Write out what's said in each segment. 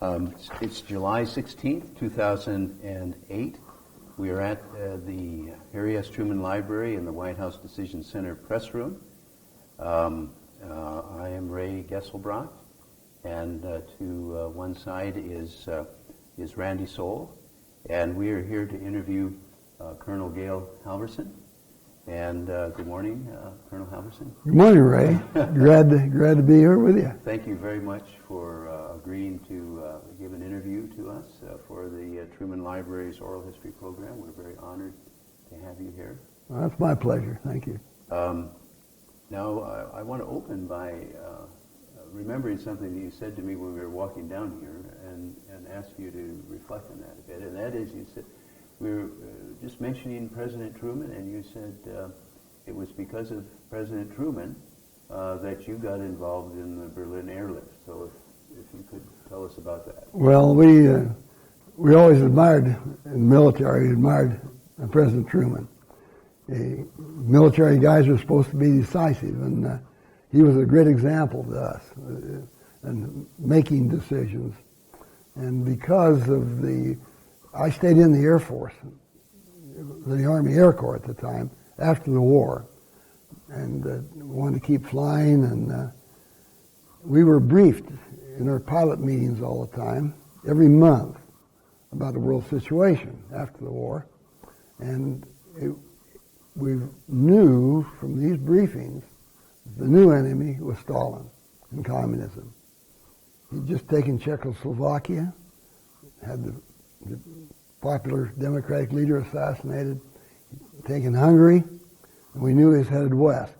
It's July 16th, 2008. We are at the Harry S. Truman Library in the White House Decision Center press room. I am Ray Gesselbrock, and to one side is Randy Soule, and we are here to interview Colonel Gale Halvorson. And good morning, Colonel Halvorson. Good morning, Ray. glad to be here with you. Thank you very much for agreeing to give an interview to us for the Truman Library's Oral History Program. We're very honored to have you here. Well, that's my pleasure. Thank you. Now, I want to open by remembering something that you said to me when we were walking down here, and ask you to reflect on that a bit. And that is, you said, we were just mentioning President Truman, and you said it was because of President Truman that you got involved in the Berlin airlift. So if you could tell us about that. Well, we always admired, in the military, President Truman. Military guys are supposed to be decisive, and he was a great example to us in making decisions. And because of I stayed in the Air Force, the Army Air Corps at the time, after the war, and wanted to keep flying, and we were briefed in our pilot meetings all the time, every month, about the world situation after the war. And we knew from these briefings the new enemy was Stalin and communism. He'd just taken Czechoslovakia, had the popular democratic leader assassinated, taken Hungary, and we knew he was headed west.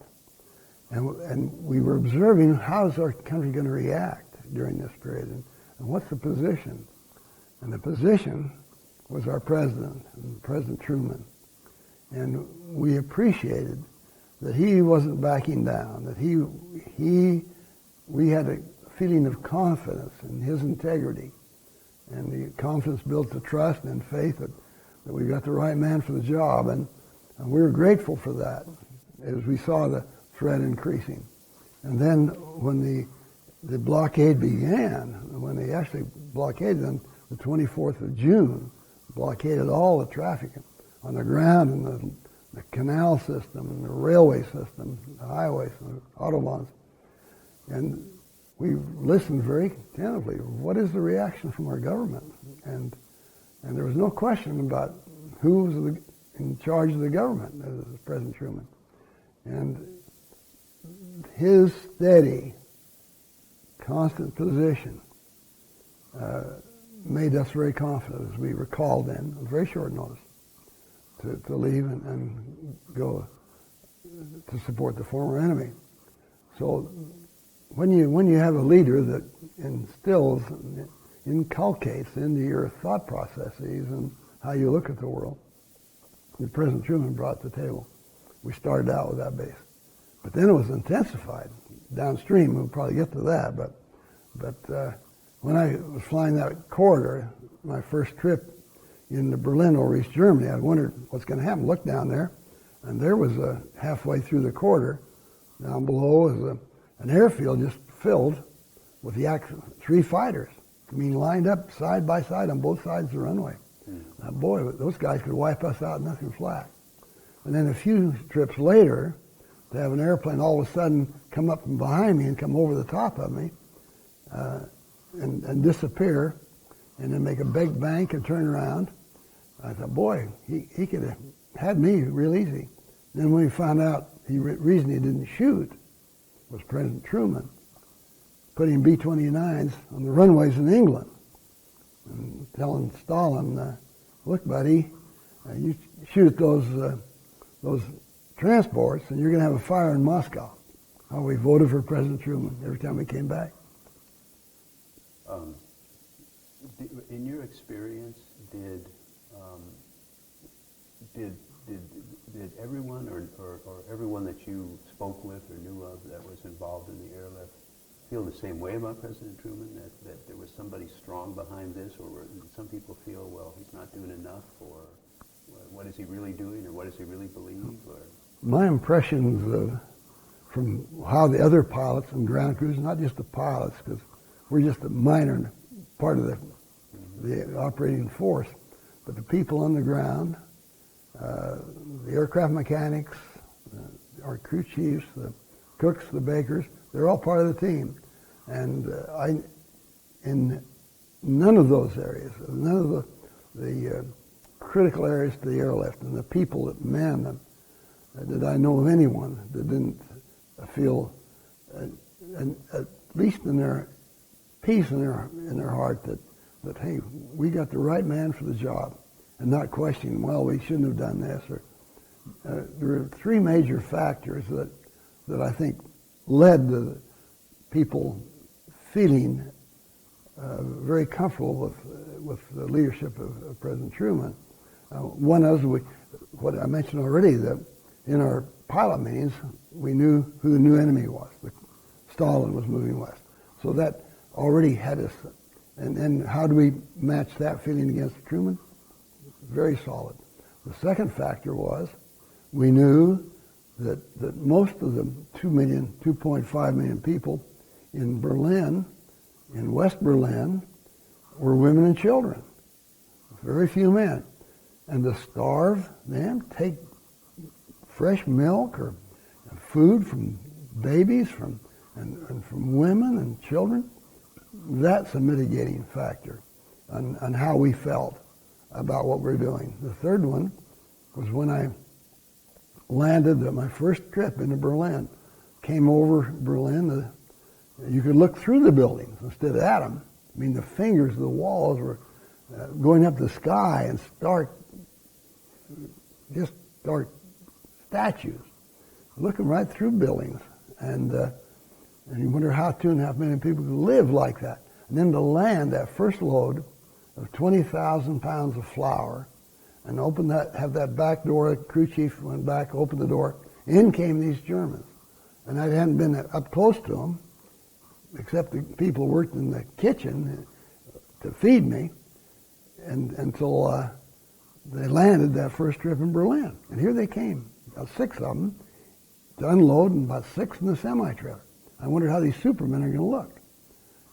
And we were observing how is our country going to react during this period, and what's the position? And the position was our president, President Truman. And we appreciated that he wasn't backing down, that we had a feeling of confidence in his integrity. And the confidence built the trust and faith that we got the right man for the job. And we were grateful for that as we saw the threat increasing. And then when the blockade began, when they actually blockaded them, the 24th of June, blockaded all the traffic on the ground and the canal system and the railway system, the highways, and the autobahns. And we listened very attentively. What is the reaction from our government? And there was no question about who was in charge of the government as President Truman. And his steady, constant position made us very confident as we were called in on very short notice to leave and go to support the former enemy. So when you have a leader that inculcates into your thought processes and how you look at the world, that President Truman brought to the table. We started out with that base. But then it was intensified downstream. We'll probably get to that. But when I was flying that corridor, my first trip into Berlin over East Germany, I wondered what's going to happen. Looked down there, and there was halfway through the corridor, down below was an airfield just filled with the Yak-3 fighters. I mean, lined up side by side on both sides of the runway. Now, boy, those guys could wipe us out nothing flat. And then a few trips later, to have an airplane all of a sudden come up from behind me and come over the top of me and disappear, and then make a big bank and turn around. I thought, boy, he could have had me real easy. And then when we found out the reason he didn't shoot was President Truman putting B-29s on the runways in England and telling Stalin, look, buddy, you shoot at those transports and you're going to have a fire in Moscow. How we voted for President Truman every time we came back. In your experience, did everyone or everyone that you spoke with or knew of that was involved in the airlift feel the same way about President Truman, that there was somebody strong behind this, or did some people feel, well, he's not doing enough, or what is he really doing, or what does he really believe? Or my impressions from how the other pilots and ground crews, not just the pilots, because we're just a minor part of the operating force. But the people on the ground, the aircraft mechanics, our crew chiefs, the cooks, the bakers, they're all part of the team. And in none of those areas, none of the critical areas to the airlift and the people that manned them, did I know of anyone that didn't feel, at least in their peace in their heart, that hey, we got the right man for the job, and not questioning, well, we shouldn't have done this. Or there are three major factors that I think led to people feeling very comfortable with the leadership of President Truman. One is what I mentioned already, that in our pilot meetings, we knew who the new enemy was. Stalin was moving west. So that already had us. And how do we match that feeling against Truman? Very solid. The second factor was we knew that most of the 2.5 million people in Berlin, in West Berlin, were women and children. Very few men. And to starve them, take fresh milk or food from babies and from women and children, that's a mitigating factor on how we felt about what we're doing. The third one was when I landed at my first trip into Berlin. Came over Berlin, you could look through the buildings instead of at them. I mean, the fingers of the walls were going up the sky and stark statues, looking right through buildings. And you wonder how 2.5 million people could live like that. And then to land that first load of 20,000 pounds of flour and have that back door, the crew chief went back, opened the door, in came these Germans. And I hadn't been up close to them, except the people who worked in the kitchen to feed me, until they landed that first trip in Berlin. And here they came, about 6 of them, to unload, and about 6 in the semi-trailer. I wondered how these supermen are going to look.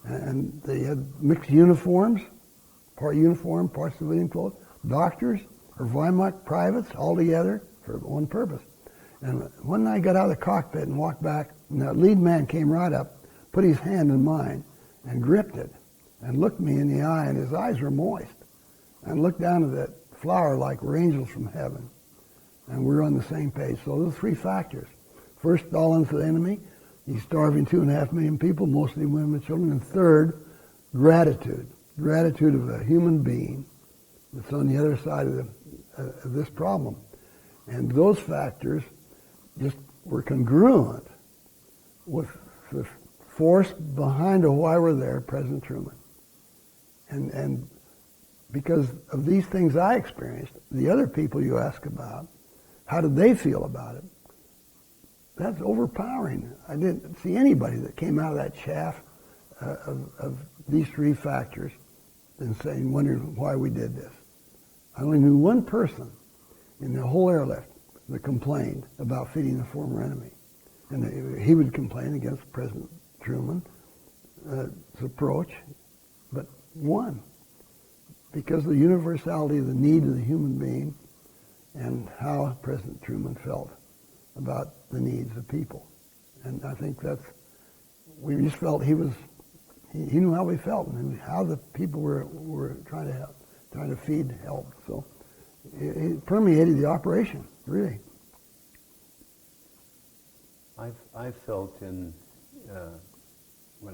And they had mixed uniforms, part uniform, part civilian clothes, doctors or Wehrmacht privates all together for one purpose. And when I got out of the cockpit and walked back, and that lead man came right up, put his hand in mine and gripped it and looked me in the eye, and his eyes were moist, and looked down at that flower like we're angels from heaven. And we're on the same page. So those 3 factors. First, Stalin's the enemy. He's starving 2.5 million people, mostly women and children. And third, gratitude. Gratitude of a human being that's on the other side of this problem. And those factors just were congruent with the force behind why we're there, President Truman. And because of these things I experienced, the other people you ask about, how did they feel about it? That's overpowering. I didn't see anybody that came out of that chaff of these 3 factors and saying, wondering why we did this. I only knew one person in the whole airlift that complained about feeding the former enemy. And he would complain against President Truman's approach, but one, because of the universality of the need of the human being and how President Truman felt about the needs of people. And I think we just felt he knew how we felt and how the people were trying to help, trying to feed help. So it permeated the operation, really. I've felt when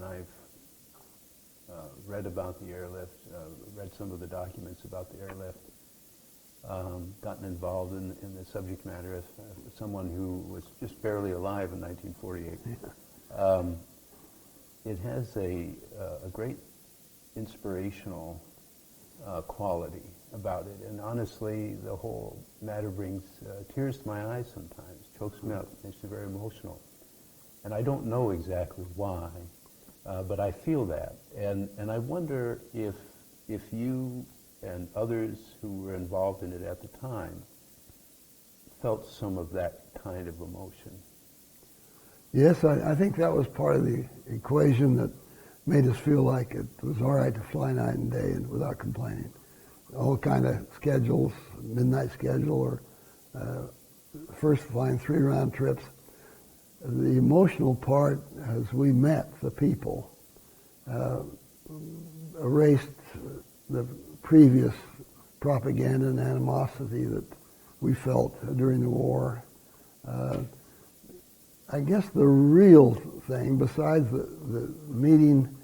I've read about the airlift, read some of the documents about the airlift, gotten involved in the subject matter as someone who was just barely alive in 1948. It has a great inspirational quality about it, and honestly, the whole matter brings tears to my eyes sometimes, chokes me up, makes me very emotional. And I don't know exactly why, but I feel that. And I wonder if you and others who were involved in it at the time felt some of that kind of emotion. Yes, I think that was part of the equation that made us feel like it was all right to fly night and day and without complaining. All kind of schedules, midnight schedule, or first flying 3 round trips. The emotional part, as we met the people, erased the previous propaganda and animosity that we felt during the war. I guess the real thing, besides the meeting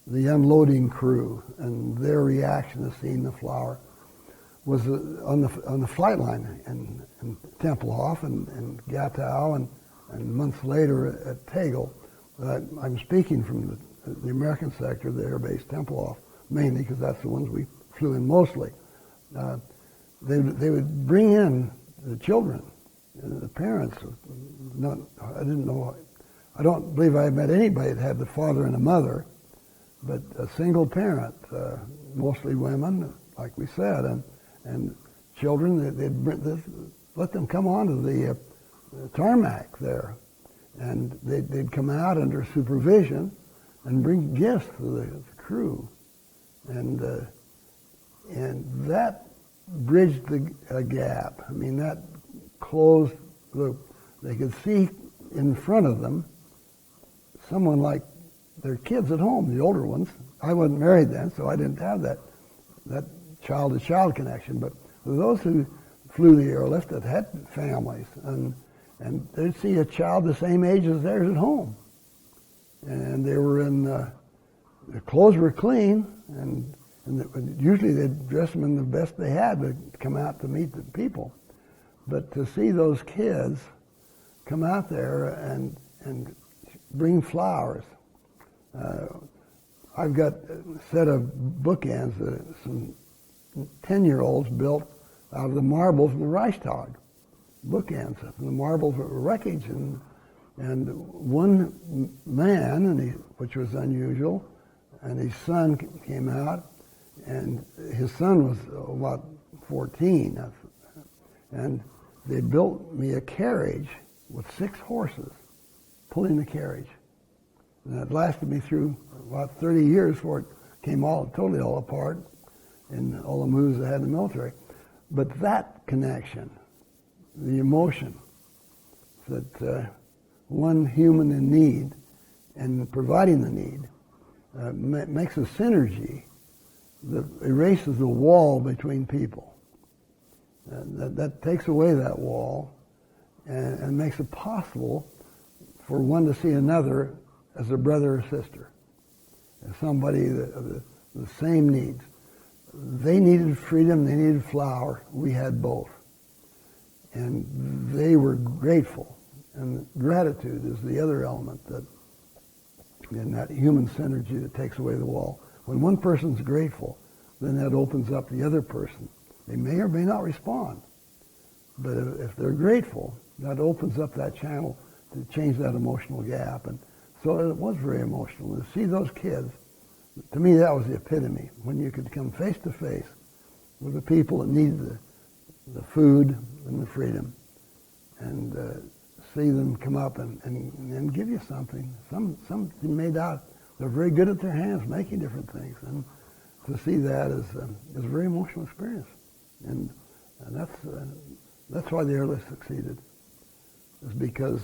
the unloading crew and their reaction to seeing the flower, was on the flight line in Tempelhof and Gatow and months later at Tegel. I'm speaking from the American sector of the Air Base Tempelhof, mainly because that's the ones we flew in mostly. They would bring in the children, the parents. I didn't know. I don't believe I met anybody that had the father and a mother, but a single parent, mostly women, like we said, and children. They'd let them come onto the tarmac there, and they'd come out under supervision and bring gifts to the crew, and that bridged the gap. I mean, that closed they could see in front of them someone like their kids at home, the older ones. I wasn't married then, so I didn't have that child-to-child connection, but those who flew the airlift that had families, and they'd see a child the same age as theirs at home. And they were their clothes were clean, and usually they'd dress them in the best they had to come out to meet the people. But to see those kids come out there and bring flowers. I've got a set of bookends that some 10-year-olds built out of the marbles from the Reichstag. Bookends. The marbles were wreckage, and one man, which was unusual, and his son came out, and his son was about 14, and they built me a carriage with 6 horses pulling the carriage. And it lasted me through about 30 years before it came totally all apart in all the moves I had in the military. But that connection, the emotion that one human in need and providing the need makes a synergy that erases the wall between people. That takes away that wall and makes it possible for one to see another as a brother or sister, as somebody of the same needs. They needed freedom, they needed flower, we had both. And they were grateful. And gratitude is the other element in that human synergy that takes away the wall. When one person's grateful, then that opens up the other person. They may or may not respond, but if they're grateful, that opens up that channel to change that emotional gap. And so it was very emotional. To see those kids, to me, that was the epitome, when you could come face to face with the people that needed the food and the freedom, and see them come up and give you something. Something made out. They're very good at their hands, making different things, and to see that is a very emotional experience, and that's why the airlift succeeded. Is because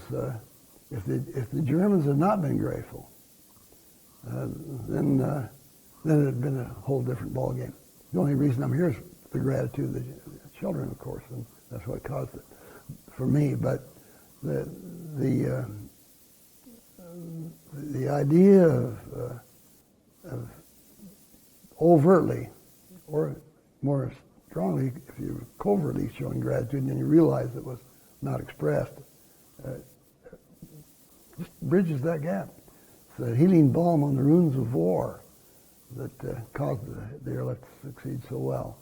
if the Germans had not been grateful, then it had been a whole different ballgame. The only reason I'm here is the gratitude of the children, of course, and that's what caused it for me. But the idea of overtly, or more strongly, if you're covertly showing gratitude and then you realize it was not expressed, just bridges that gap. It's a healing balm on the ruins of war that caused the airlift to succeed so well.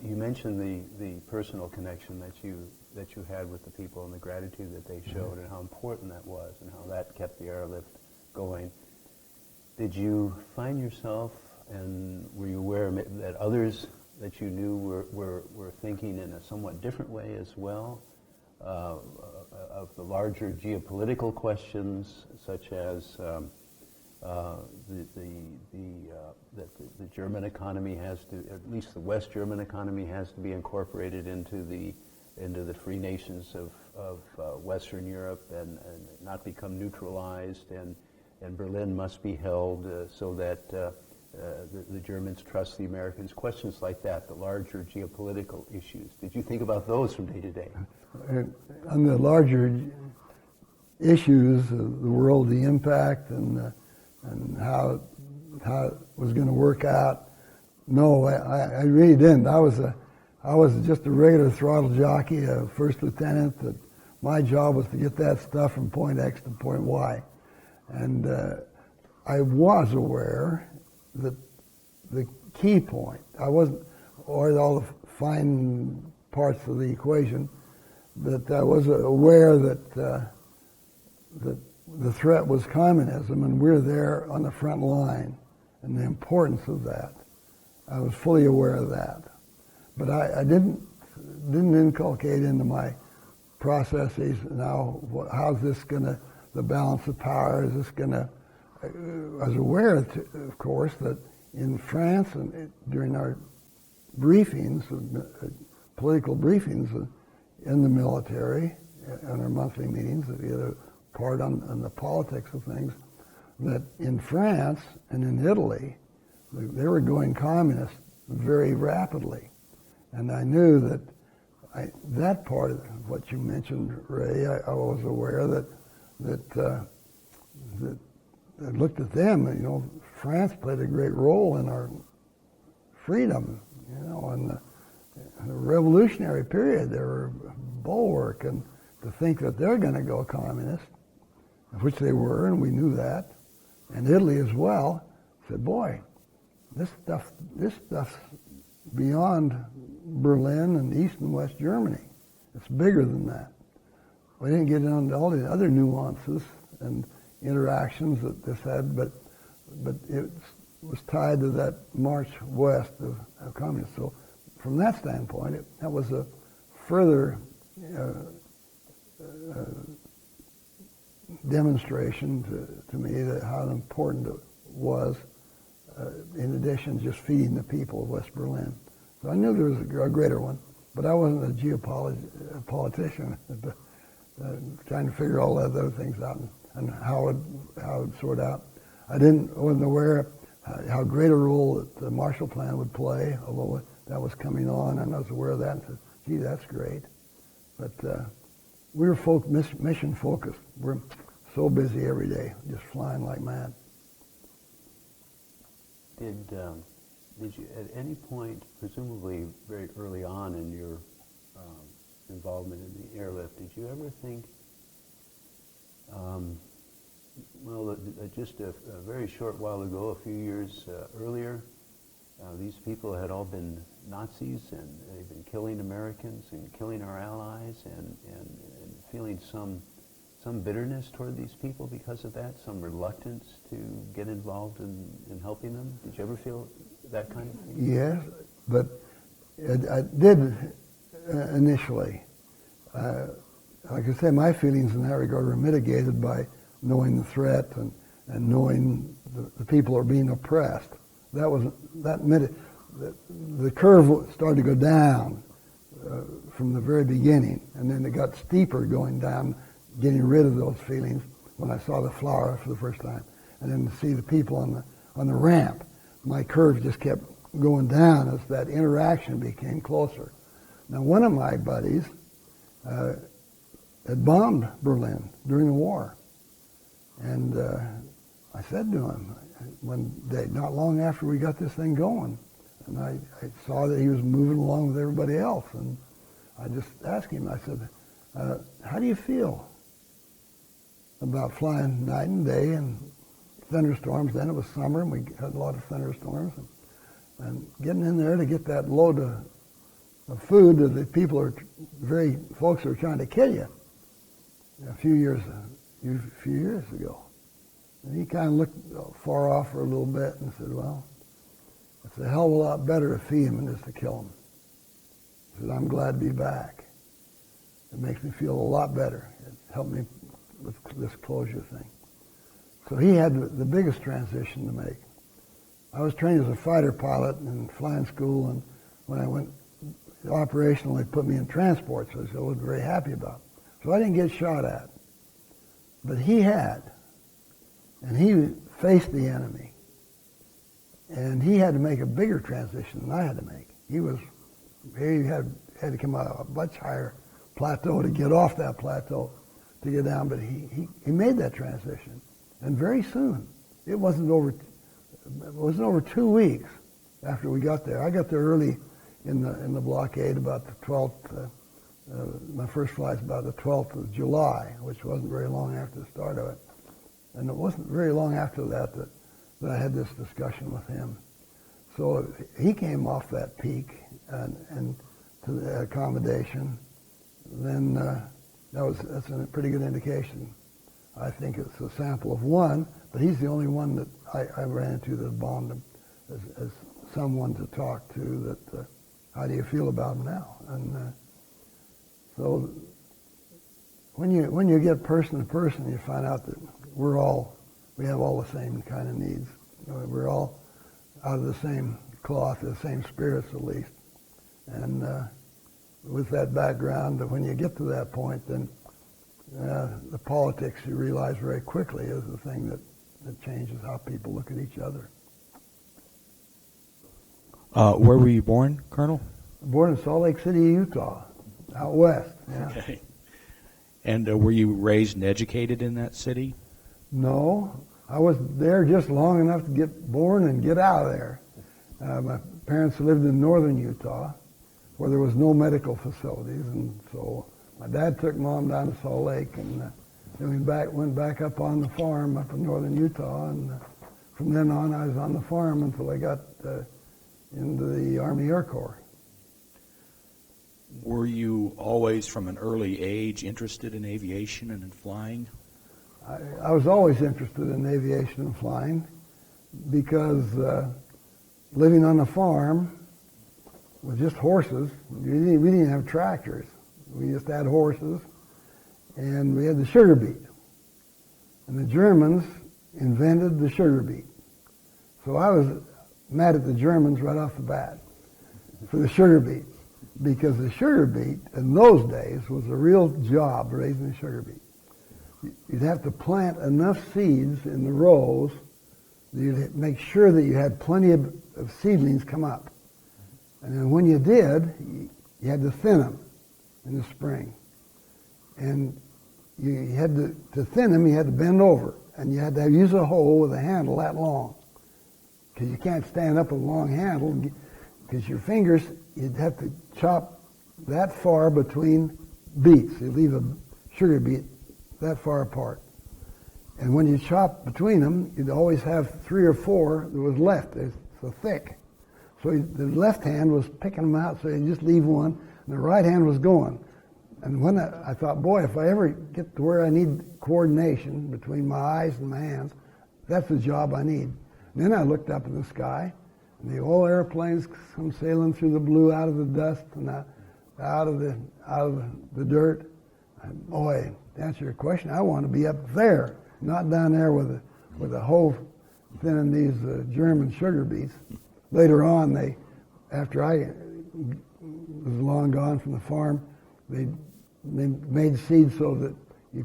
You mentioned the personal connection that you had with the people and the gratitude that they showed, and how important that was, and how that kept the airlift going. Did you find yourself, and were you aware that others that you knew were thinking in a somewhat different way as well the larger geopolitical questions, such as that the German economy has to, at least the West German economy, has to be incorporated into the free nations of Western Europe and not become neutralized, and Berlin must be held so that the Germans trust the Americans. Questions like that, the larger geopolitical issues. Did you think about those from day to day? On the larger issues of the world, the impact and how it was going to work out, no, I really didn't. I was just a regular throttle jockey, a first lieutenant. That my job was to get that stuff from point X to point Y, and I was aware that the key point, I wasn't, or all the fine parts of the equation, that I was aware that that the threat was communism, and we're there on the front line, and the importance of that. I was fully aware of that, but I didn't inculcate into my processes now. How's this going to, the balance of power? Is this going to? I was aware, of course, that in France and during our briefings, political briefings in the military, in our monthly meetings, that we had a part on the politics of things, that in France and in Italy, they were going communist very rapidly. And I knew that that part of what you mentioned, Ray, I was aware that I looked at them, you know, France played a great role in our freedom, you know, in the revolutionary period. They were a bulwark, and to think that they're going to go communist, which they were, and we knew that, and Italy as well, said, boy, this stuff's beyond Berlin and East and West Germany. It's bigger than that. We didn't get into all the other nuances and interactions that this had, but it was tied to that march west of communism. So from that standpoint, that was a further demonstration to me that how important it was, in addition to just feeding the people of West Berlin. So I knew there was a greater one, but I wasn't a geopolitician, trying to figure all the other things out and how it would sort out. I wasn't aware how great a role that the Marshall Plan would play, although that was coming on, and I was aware of that and said, gee, that's great. But we were mission focused. We're so busy every day, just flying like mad. Did you at any point, presumably very early on in your involvement in the airlift, did you ever think, just a very short while ago, a few years earlier, these people had all been Nazis, and they've been killing Americans and killing our allies, and feeling some bitterness toward these people because of that, some reluctance to get involved in helping them? Did you ever feel that kind of thing? Yes, but I did initially. Like I said, my feelings in that regard were mitigated by knowing the threat and knowing the people are being oppressed. The curve started to go down from the very beginning, and then it got steeper going down, getting rid of those feelings when I saw the flower for the first time, and then to see the people on the ramp. My curve just kept going down as that interaction became closer. Now, one of my buddies had bombed Berlin during the war, and I said to him one day, not long after we got this thing going, and I saw that he was moving along with everybody else, and I just asked him, I said, how do you feel about flying night and day and thunderstorms? Then it was summer, and we had a lot of thunderstorms, and getting in there to get that load of food that the people folks are trying to kill you a few years ago. And he kind of looked far off for a little bit and said, well, it's a hell of a lot better to feed them than just to kill them. He said, I'm glad to be back. It makes me feel a lot better. helped me with this closure thing. So he had the biggest transition to make. I was trained as a fighter pilot in flying school, and when I went operational, they put me in transport, so I wasn't very happy about it. So I didn't get shot at. But he had. And he faced the enemy. And he had to make a bigger transition than I had to make. He had to come out of a much higher plateau to get off that plateau to get down, but he made that transition. And very soon, it wasn't over 2 weeks after we got there. I got there early in the blockade, about the 12th. My first flight's about the 12th of July, which wasn't very long after the start of it. And it wasn't very long after that I had this discussion with him. So he came off that peak and to the accommodation. Then that's a pretty good indication. I think it's a sample of one, but he's the only one that I ran into that bombed him as someone to talk to. That how do you feel about him now? And so when you get person to person, you find out that we have all the same kind of needs. We're all out of the same cloth, the same spirits at least. And with that background, that when you get to that point, then the politics, you realize very quickly, is the thing that changes how people look at each other. Where were you born, Colonel? Born in Salt Lake City, Utah, out west. Yeah. Okay. And were you raised and educated in that city? No, I was there just long enough to get born and get out of there. My parents lived in northern Utah, where there was no medical facilities, and so my dad took Mom down to Salt Lake, and then we went back up on the farm up in northern Utah, and from then on I was on the farm until I got into the Army Air Corps. Were you always, from an early age, interested in aviation and in flying? I was always interested in aviation and flying because living on a farm with just horses, we didn't have tractors. We just had horses, and we had the sugar beet. And the Germans invented the sugar beet. So I was mad at the Germans right off the bat for the sugar beet, because the sugar beet in those days was a real job, raising the sugar beet. You'd have to plant enough seeds in the rows that you'd make sure that you had plenty of seedlings come up. And then when you did, you had to thin them in the spring. And you had to thin them, you had to bend over. And you had to use a hoe with a handle that long. Because you can't stand up with a long handle, because your fingers, you'd have to chop that far between beets. You leave a sugar beet that far apart. And when you chop between them, you'd always have 3 or 4 that was left. They're so thick. So the left hand was picking them out, so you just leave one, and the right hand was going. And when I thought, boy, if I ever get to where I need coordination between my eyes and my hands, that's the job I need. And then I looked up in the sky, and the old airplanes come sailing through the blue out of the dust and out of the dirt. And boy, to answer your question, I want to be up there, not down there with a hoe thinning these German sugar beets. Later on, after I was long gone from the farm, they made seeds so that you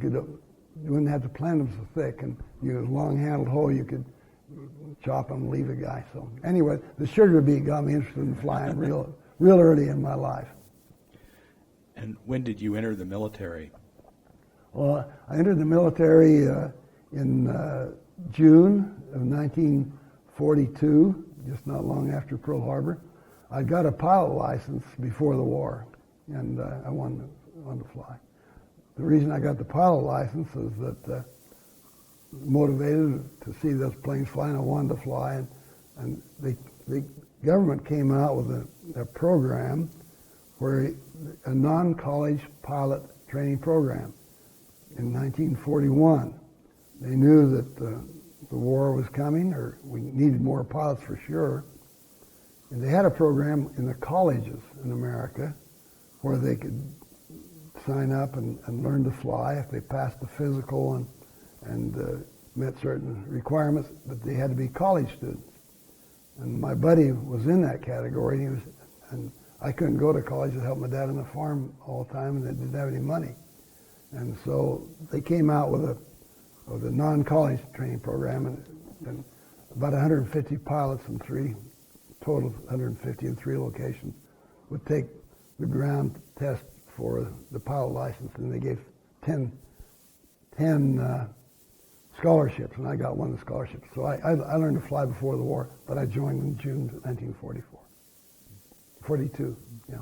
wouldn't have to plant them so thick, and you had a long-handled hoe, you could chop them and leave a guy. So anyway, the sugar beet got me interested in flying real early in my life. And when did you enter the military? Well, I entered the military in June of 1942, just not long after Pearl Harbor. I got a pilot license before the war, and I wanted to fly. The reason I got the pilot license is that motivated to see those planes flying, I wanted to fly, and the government came out with a program where a non-college pilot training program in 1941. They knew that the war was coming, or we needed more pilots for sure. And they had a program in the colleges in America where they could sign up and learn to fly if they passed the physical and met certain requirements, but they had to be college students. And my buddy was in that category, and I couldn't go to college to help my dad on the farm all the time, and they didn't have any money. And so they came out with a non-college training program, and about 150 pilots in total 150 in 3 locations would take the ground test for the pilot license, and they gave 10 scholarships, and I got one of the scholarships. So I learned to fly before the war, but I joined in June 1944. 42, yeah.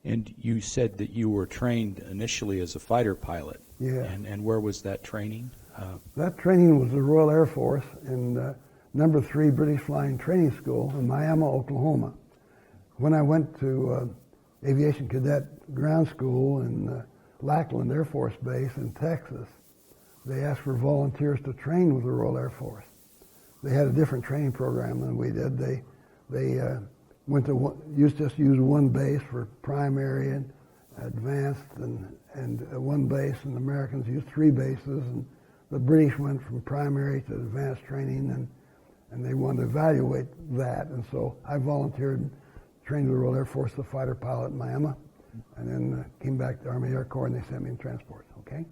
And you said that you were trained initially as a fighter pilot. Yeah. And where was that training? That training was the Royal Air Force in number 3 British Flying Training School in Miami, Oklahoma. When I went to Aviation Cadet Ground School in Lackland Air Force Base in Texas, they asked for volunteers to train with the Royal Air Force. They had a different training program than we did. They went to just use one base for primary and advanced, and one base, and the Americans used 3 bases, and the British went from primary to advanced training, and they wanted to evaluate that, and so I volunteered, trained with the Royal Air Force, the fighter pilot in Miami, and then came back to the Army Air Corps, and they sent me in transport. Okay.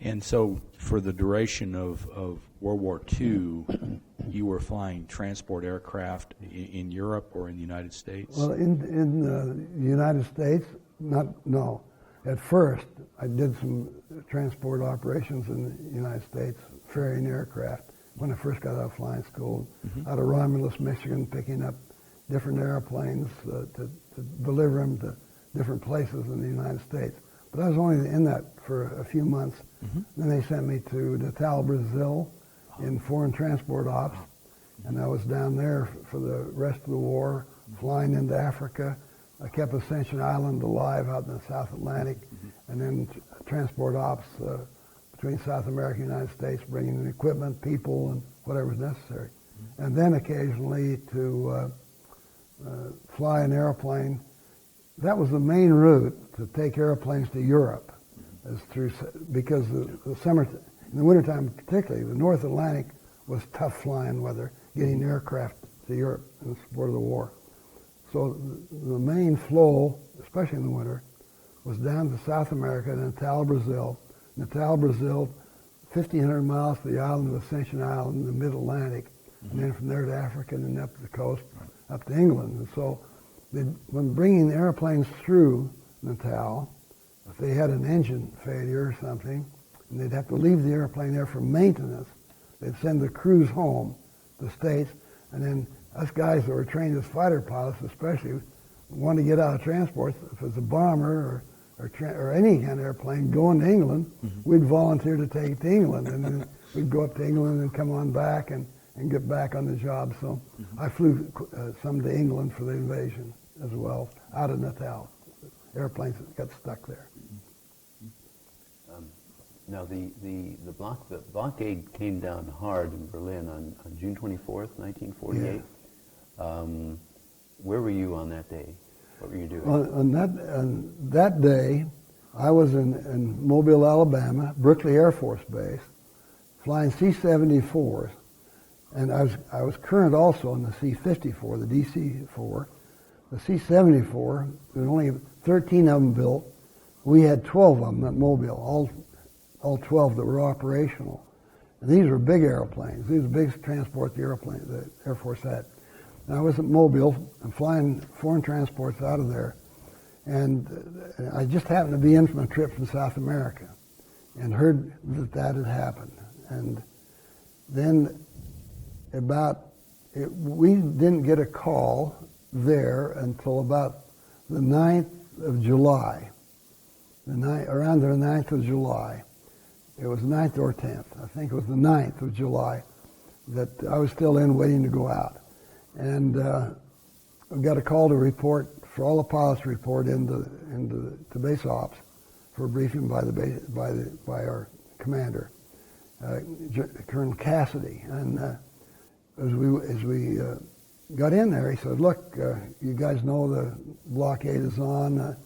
And so for the duration of World War II, you were flying transport aircraft in Europe or in the United States? Well, in the United States, no. At first, I did some transport operations in the United States, ferrying aircraft, when I first got out of flying school, out of Romulus, Michigan, picking up different airplanes to deliver them to different places in the United States. But I was only in that for a few months. Then they sent me to Natal, Brazil, in foreign transport ops, and I was down there for the rest of the war, flying into Africa. I kept Ascension Island alive out in the South Atlantic, and then transport ops between South America and the United States, bringing in equipment, people, and whatever was necessary. And then occasionally to fly an airplane. That was the main route to take airplanes to Europe, because the summer, in the wintertime particularly, the North Atlantic was tough flying weather, getting aircraft to Europe in support of the war. So the main flow, especially in the winter, was down to South America, Natal, Brazil. Natal, Brazil, 1,500 miles to the island of Ascension Island in the mid-Atlantic, and then from there to Africa and then up the coast, up to England. And so when bringing the airplanes through Natal, if they had an engine failure or something, and they'd have to leave the airplane there for maintenance, they'd send the crews home to the States, and then us guys that were trained as fighter pilots especially wanted to get out of transport. If it was a bomber or any kind of airplane going to England, we'd volunteer to take it to England, and then we'd go up to England and come on back and get back on the job. So I flew some to England for the invasion as well, out of Natal. Airplanes that got stuck there. Now, the blockade came down hard in Berlin on June 24th, 1948. Yeah. Where were you on that day? What were you doing? On that day, I was in Mobile, Alabama, Brickley Air Force Base, flying C-74s, and I was current also on the C-54, the DC-4. The C-74, there were only 13 of them built. We had 12 of them at Mobile, all 12 that were operational. And these were big airplanes. These were big transport the Air Force had. And I was at Mobile and flying foreign transports out of there. And I just happened to be in from a trip from South America and heard that had happened. And then we didn't get a call there until about the 9th of July, around the 9th of July. It was 9th or 10th. I think it was the 9th of July that I was still in waiting to go out. And we got a call to report, for all the pilots to report into base ops for a briefing by our commander, Colonel Cassidy. And as we got in there, he said, look, you guys know the blockade is on.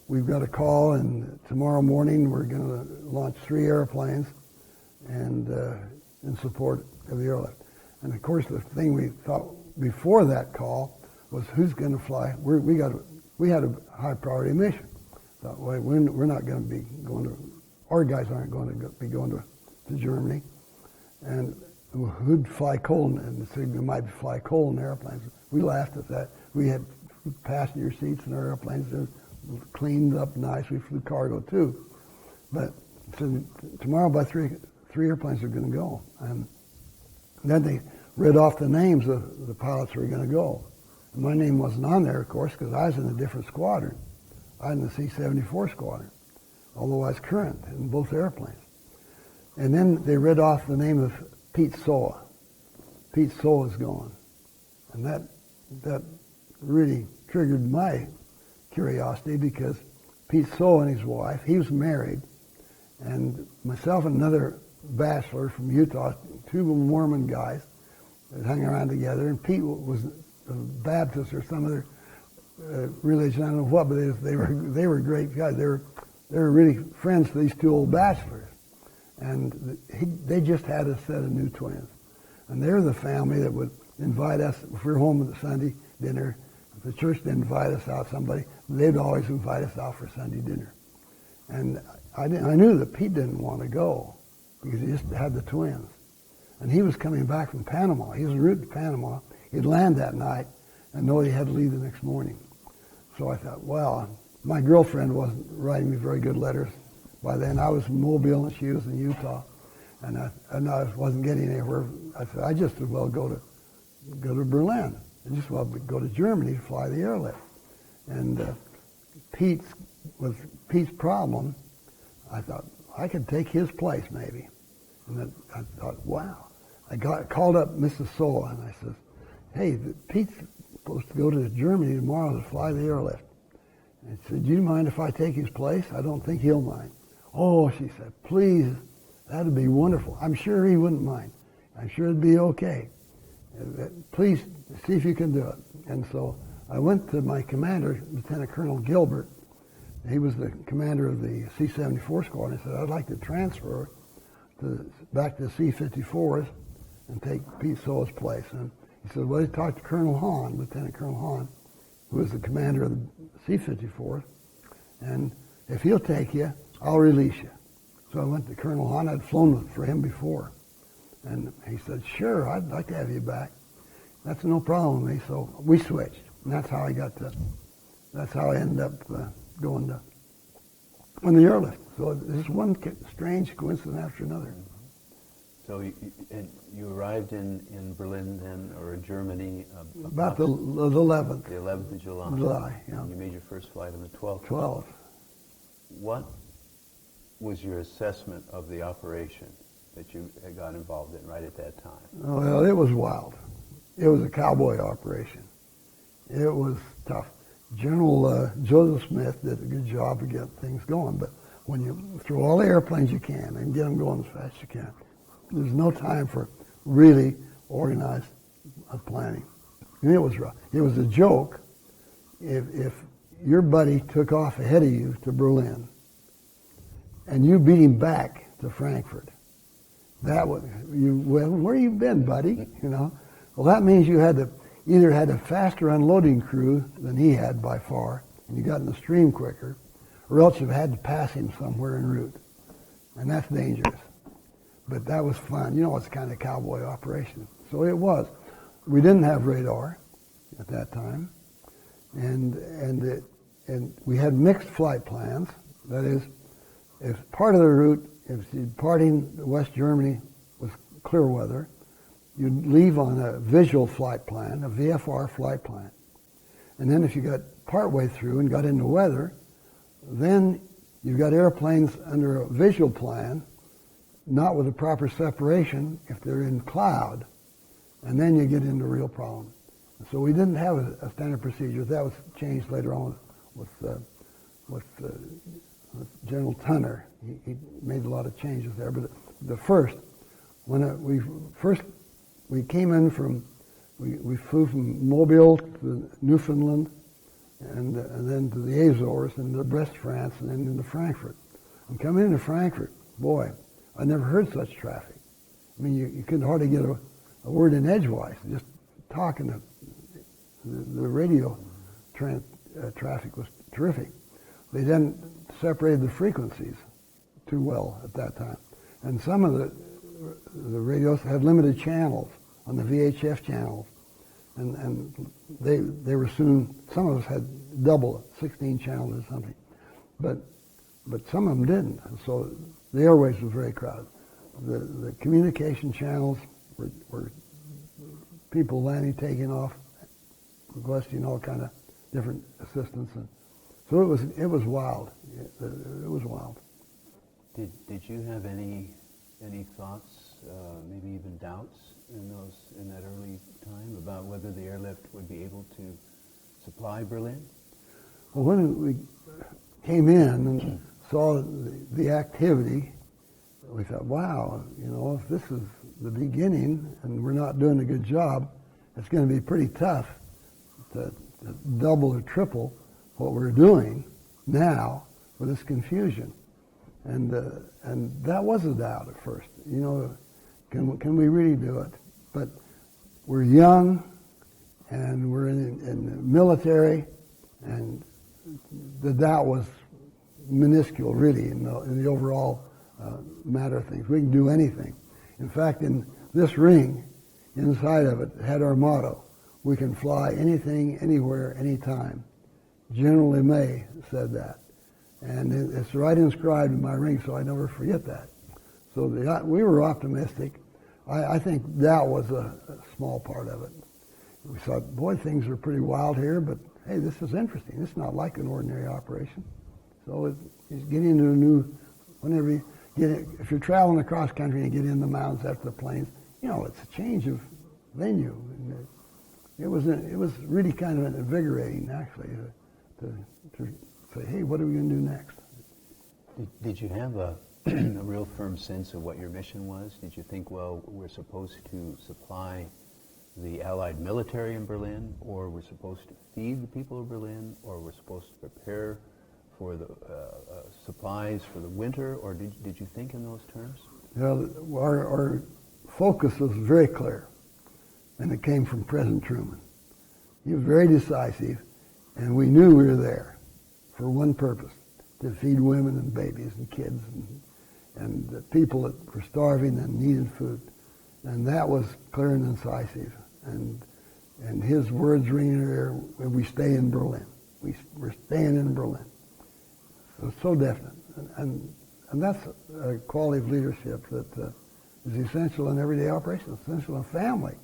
We've got a call, and tomorrow morning we're going to launch 3 airplanes and in support of the airlift. And of course, the thing we thought before that call was who's going to fly. We had a high priority mission. Thought, well, we're not going to be going to. Our guys aren't going to be going to Germany, and who'd fly coal? And so we might fly coal in airplanes. We laughed at that. We had passenger seats in our airplanes. They're cleaned up nice. We flew cargo too, but so tomorrow by three airplanes are going to go, and then they read off the names of the pilots who were going to go. And my name wasn't on there, of course, because I was in a different squadron. I was in the C-74 squadron, although I was current in both airplanes. And then they read off the name of Pete Soa. Pete Soa is gone. And that really triggered my curiosity, because Pete Soa and his wife, he was married, and myself and another bachelor from Utah, 2 Mormon guys that hung around together, and Pete was a Baptist or some other religion, I don't know what, but they were great guys. They were really friends to these 2 old bachelors, and they just had a set of new twins, and they're the family that would invite us if we were home at the Sunday dinner. If the church didn't invite us out, they'd always invite us out for Sunday dinner, and I knew that Pete didn't want to go because he just had the twins, and he was coming back from Panama. He was en route to Panama. He'd land that night and know he had to leave the next morning. So I thought, well, my girlfriend wasn't writing me very good letters by then. I was in Mobile and she was in Utah, and I wasn't getting anywhere. I said, I just as well go to Berlin. I just well go to Germany to fly the airlift. And Pete's problem, I thought I could take his place maybe. And then I thought, wow. I called up Mrs. Soa and I said, hey, Pete's supposed to go to Germany tomorrow to fly the airlift. And she said, do you mind if I take his place? I don't think he'll mind. Oh, she said, please, that'd be wonderful. I'm sure he wouldn't mind. I'm sure it'd be okay. Please see if you can do it. And so I went to my commander, Lieutenant Colonel Gilbert. He was the commander of the C-74 squadron. I said, I'd like to transfer back to the C-54s and take Pete Soa's place. And he said, well, he talked to Colonel Hahn, Lieutenant Colonel Hahn, who was the commander of the C-54s, and if he'll take you, I'll release you. So I went to Colonel Hahn. I'd flown for him before. And he said, sure, I'd like to have you back. That's no problem with me. So we switched. And that's how I ended up going on the airlift. So this is one strange coincidence after another. So you arrived in Berlin then, or in Germany? About the 11th. The 11th of July. July, yeah. And you made your first flight on the 12th. 12th. What was your assessment of the operation that you had got involved in right at that time? Oh, well, it was wild. It was a cowboy operation. It was tough. General Joseph Smith did a good job to get things going, but when you throw all the airplanes you can and get them going as fast as you can, there's no time for really organized planning. And it was rough. It was a joke if your buddy took off ahead of you to Berlin and you beat him back to Frankfurt. That was well, where you been, buddy? You know. Well, that means you either had a faster unloading crew than he had by far, and you got in the stream quicker, or else you had to pass him somewhere en route, and that's dangerous. But that was fun. You know, it's kind of a cowboy operation. So it was. We didn't have radar at that time, and we had mixed flight plans. That is, if part of the route, if departing West Germany was clear weather, you'd leave on a visual flight plan, a VFR flight plan. And then if you got partway through and got into weather, then you've got airplanes under a visual plan, not with the proper separation if they're in cloud, and then you get into real problems. So we didn't have a standard procedure. That was changed later on with General Tunner. He made a lot of changes there. But we came in from we flew from Mobile to Newfoundland, and then to the Azores, and to Brest, France, and then into Frankfurt. I'm coming into Frankfurt. Boy, I never heard such traffic. I mean, you couldn't hardly get a word in edgewise, just talking. The radio traffic was terrific. They then separated the frequencies too well at that time. And some of the radios had limited channels on the VHF channels. And they were soon, some of us had double, 16 channels or something. But some of them didn't. So the airwaves was very crowded. The communication channels were people landing, taking off, requesting all kind of different assistance. And so it was wild. It was wild. Did you have any thoughts, maybe even doubts in that early time about whether the airlift would be able to supply Berlin? Well, when we came in and saw the activity, we thought, wow, if this is the beginning and we're not doing a good job, it's going to be pretty tough to double or triple what we're doing now with this confusion. And that was a doubt at first. Can we really do it? But we're young, and we're in the military, and the doubt was minuscule, really, in the overall matter of things. We can do anything. In fact, in this ring, inside of it, had our motto: we can fly anything, anywhere, anytime. General LeMay said that. And it's right inscribed in my ring, so I never forget that. So we were optimistic. I think that was a small part of it. We thought, boy, things are pretty wild here, but hey, this is interesting. It's not like an ordinary operation. So it's getting into a new, whenever you if you're traveling across country and get in the mountains after the plains, it's a change of venue. And it was really kind of invigorating, actually, to say, hey, what are we going to do next? Did you have a real firm sense of what your mission was? Did you think, well, we're supposed to supply the Allied military in Berlin, or we're supposed to feed the people of Berlin, or we're supposed to prepare for the supplies for the winter, or did you think in those terms? Our focus was very clear, and it came from President Truman. He was very decisive, and we knew we were there for one purpose: to feed women and babies and kids and the people that were starving and needed food. And that was clear and incisive. And his words ringing in there: we stay in Berlin. We're staying in Berlin. It was so definite. And that's a quality of leadership that is essential in everyday operations, essential in family.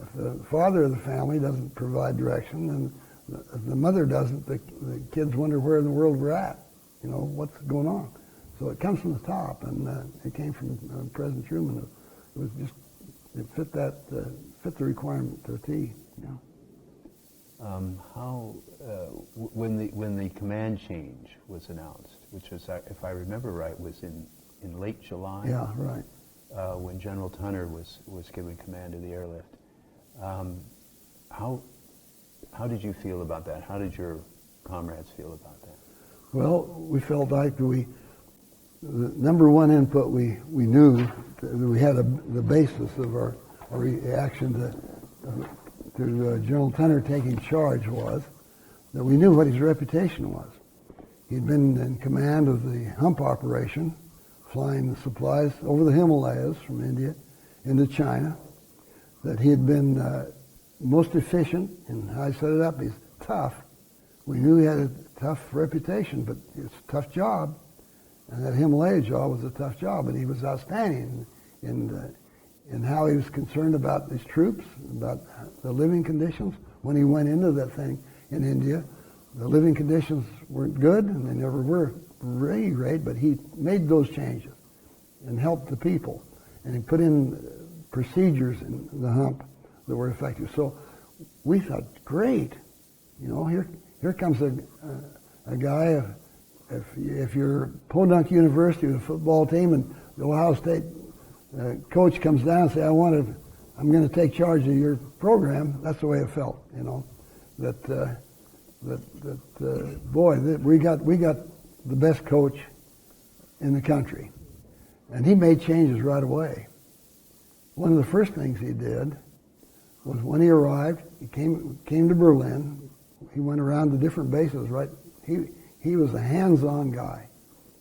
If the father of the family doesn't provide direction, and if the mother doesn't, the kids wonder where in the world we're at, what's going on. So it comes from the top, and it came from President Truman. It was just, it fit the requirement to a T. When the command change was announced, which was, if I remember right, was in late July. Yeah, right. When General Tunner was given command of the airlift. How did you feel about that? How did your comrades feel about that? Well, we felt like the number one input we knew that we had the basis of our reaction to General Tunner taking charge was that we knew what his reputation was. He'd been in command of the Hump operation, flying the supplies over the Himalayas from India into China, that he had been most efficient in how he set it up. He's tough. We knew he had a tough reputation, but it's a tough job. And that Himalaya job was a tough job, and he was outstanding in how he was concerned about his troops, about the living conditions. When he went into that thing in India, the living conditions weren't good, and they never were really great, but he made those changes and helped the people. And he put in procedures in the Hump that were effective. So we thought, great, here comes a guy. If you're Podunk University with a football team and the Ohio State coach comes down and says, I want I'm going to take charge of your program. That's the way it felt, you know. Boy, we got the best coach in the country, and he made changes right away. One of the first things he did was when he arrived, he came to Berlin. He went around to different bases. Right, he was a hands-on guy.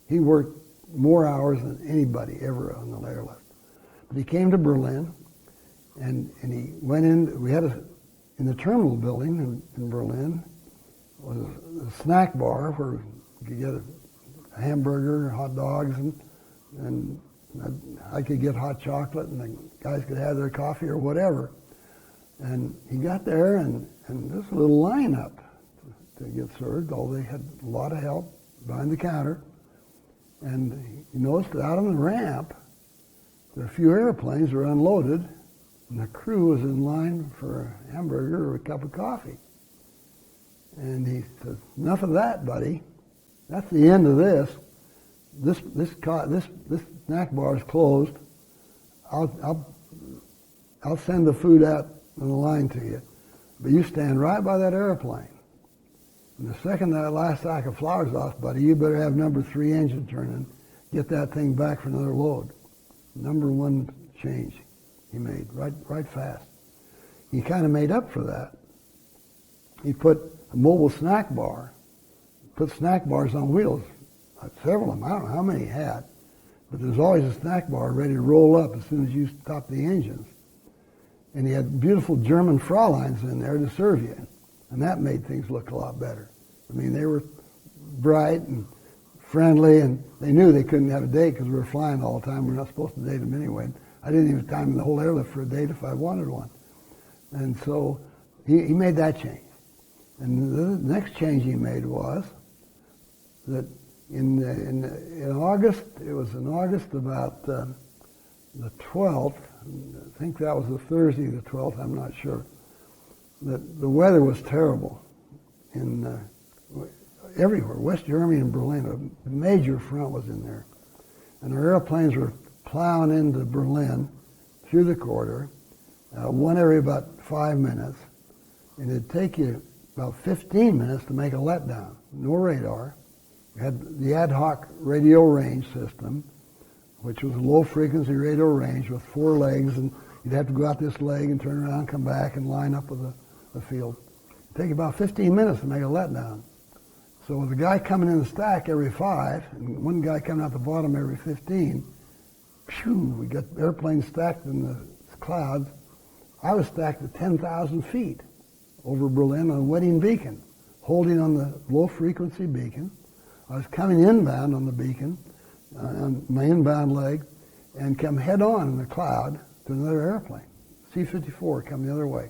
He worked more hours than anybody ever on the airlift. But he came to Berlin, and he went in. We had in the terminal building in Berlin was a snack bar where you could get a hamburger, hot dogs, and I could get hot chocolate, and the guys could have their coffee or whatever. And he got there, and there's a little lineup to get served, although they had a lot of help behind the counter. And he noticed that out on the ramp, there were a few airplanes were unloaded, and the crew was in line for a hamburger or a cup of coffee. And he says, "Enough of that, buddy. That's the end of this. This snack bar is closed. I'll send the food out on the line to you, but you stand right by that airplane. And the second that last sack of flour's off, buddy, you better have number 3 engine turning. Get that thing back for another load." Number one change he made, right fast. He kind of made up for that. He put a mobile snack bar, put snack bars on wheels, several of them. I don't know how many he had, but there's always a snack bar ready to roll up as soon as you stop the engines. And he had beautiful German Fräuleins in there to serve you, and that made things look a lot better. I mean, they were bright and friendly, and they knew they couldn't have a date because we were flying all the time. We're not supposed to date them anyway. I didn't even time the whole airlift for a date if I wanted one. And so he made that change. And the next change he made was that in August, it was in August about the 12th, I think that was the Thursday, the 12th, I'm not sure, that the weather was terrible in everywhere, West Germany and Berlin. A major front was in there. And our airplanes were plowing into Berlin through the corridor, one every about 5 minutes. And it'd take you about 15 minutes to make a letdown. No radar. We had the ad hoc radio range system, which was a low-frequency radio range with 4 legs, and you'd have to go out this leg and turn around, come back, and line up with the field. It'd take about 15 minutes to make a letdown. So with a guy coming in the stack every 5, and one guy coming out the bottom every 15, we got airplanes stacked in the clouds. I was stacked at 10,000 feet over Berlin on a Wedding beacon, holding on the low-frequency beacon. I was coming inbound on the beacon, on my inbound leg, and come head-on in the cloud to another airplane, C-54, come the other way,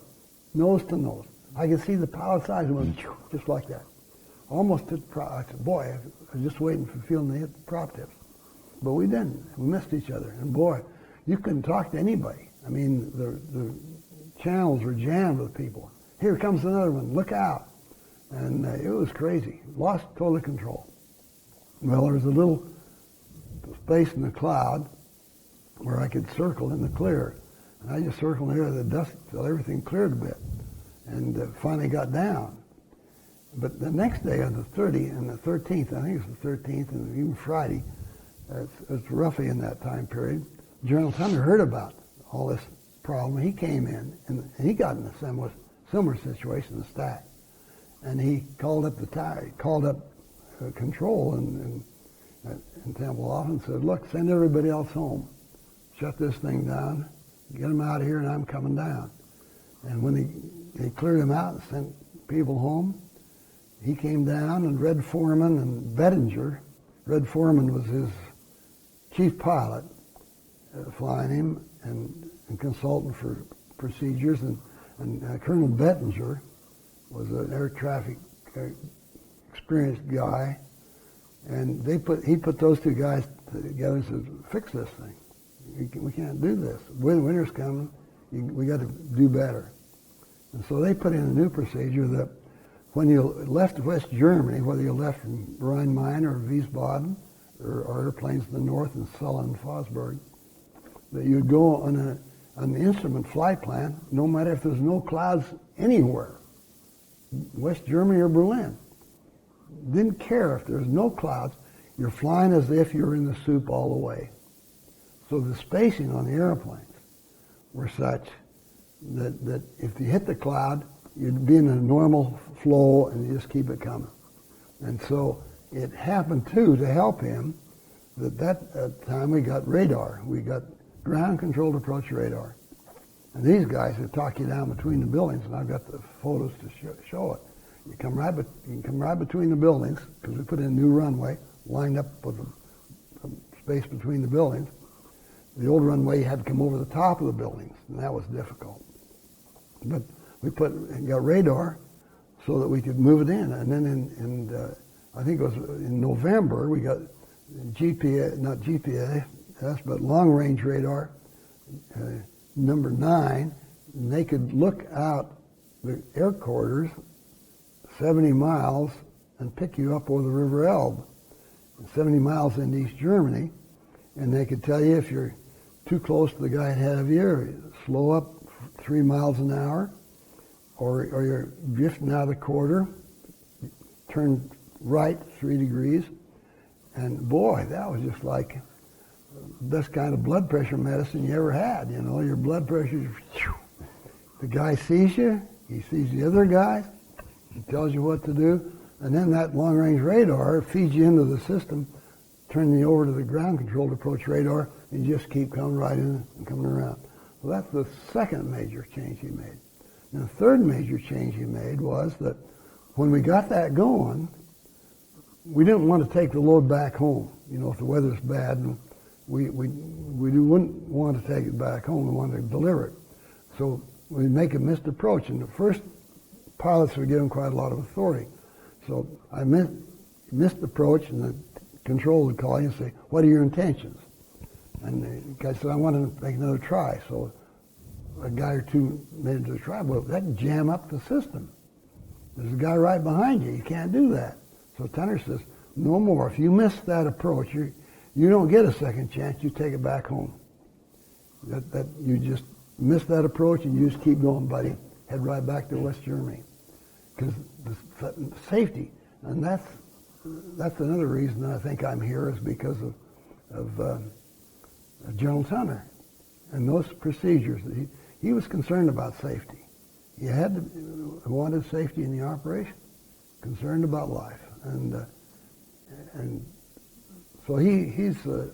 nose to nose. I could see the pilot's eyes went just like that. Almost hit the I said, boy, I was just waiting for feeling to hit the prop tips. But we didn't. We missed each other. And boy, you couldn't talk to anybody. I mean, the channels were jammed with people. Here comes another one. Look out. And it was crazy. Lost total control. Well, there was a little space in the cloud where I could circle in the clear. And I just circled there the dust till everything cleared a bit. And finally got down. But the next day on the 30th and the 13th, I think it was the 13th and even Friday, it's roughly in that time period, General Thunder heard about all this problem. He came in, and he got in a similar situation in the stack. And he called up control in Tempelhof and said, look, send everybody else home. Shut this thing down. Get them out of here, and I'm coming down. And when he cleared them out and sent people home, he came down, and Red Foreman and Bettinger, Red Foreman was his chief pilot, flying him and consultant for procedures, and Colonel Bettinger was an air traffic experienced guy, and he put those two guys together and said, fix this thing. We can't do this. Winter's coming. We got to do better. And so they put in a new procedure that when you left West Germany, whether you left from Rhein-Main or Wiesbaden, or airplanes in the north in Sulla and Fosburg, that you'd go on on the instrument flight plan, no matter if there's no clouds anywhere, West Germany or Berlin. Didn't care if there's no clouds. You're flying as if you're in the soup all the way. So the spacing on the airplanes were such that if you hit the cloud, you'd be in a normal flow and you just keep it coming. And so it happened too, to help him, that time we got radar. We got ground-controlled approach radar. And these guys would talk you down between the buildings, and I've got the photos to show it. You can come right between the buildings, because we put in a new runway, lined up with the space between the buildings. The old runway, you had to come over the top of the buildings, and that was difficult. But we got radar so that we could move it in. And then I think it was in November, we got not GPS, but long-range radar, number 9, and they could look out the air quarters 70 miles and pick you up over the River Elbe, 70 miles into East Germany, and they could tell you if you're too close to the guy ahead of you, slow up 3 miles an hour, or you're drifting out of the quarter, turn right 3 degrees, and boy, that was just like the best kind of blood pressure medicine you ever had. You know, your blood pressure, the guy sees you, he sees the other guys, he tells you what to do, and then that long-range radar feeds you into the system, turning you over to the ground-controlled approach radar, and you just keep coming right in and coming around. Well, that's the second major change he made. And the third major change he made was that when we got that going, we didn't want to take the load back home. You know, if the weather's bad, and we wouldn't want to take it back home. We wanted to deliver it. So we make a missed approach, and the first pilots were given quite a lot of authority. So I missed approach, and the control would call you and say, "What are your intentions?" And the guy said, "I want to make another try." So a guy or two made it to try. Well, that'd jam up the system. There's a guy right behind you. You can't do that. So Tunner says, "No more. If you miss that approach, you don't get a second chance. You take it back home. That you just miss that approach and you just keep going, buddy. Head right back to West Germany." Because the safety, and that's another reason I think I'm here, is because of General Tunner and those procedures. He was concerned about safety. He wanted safety in the operation, concerned about life, and so he's a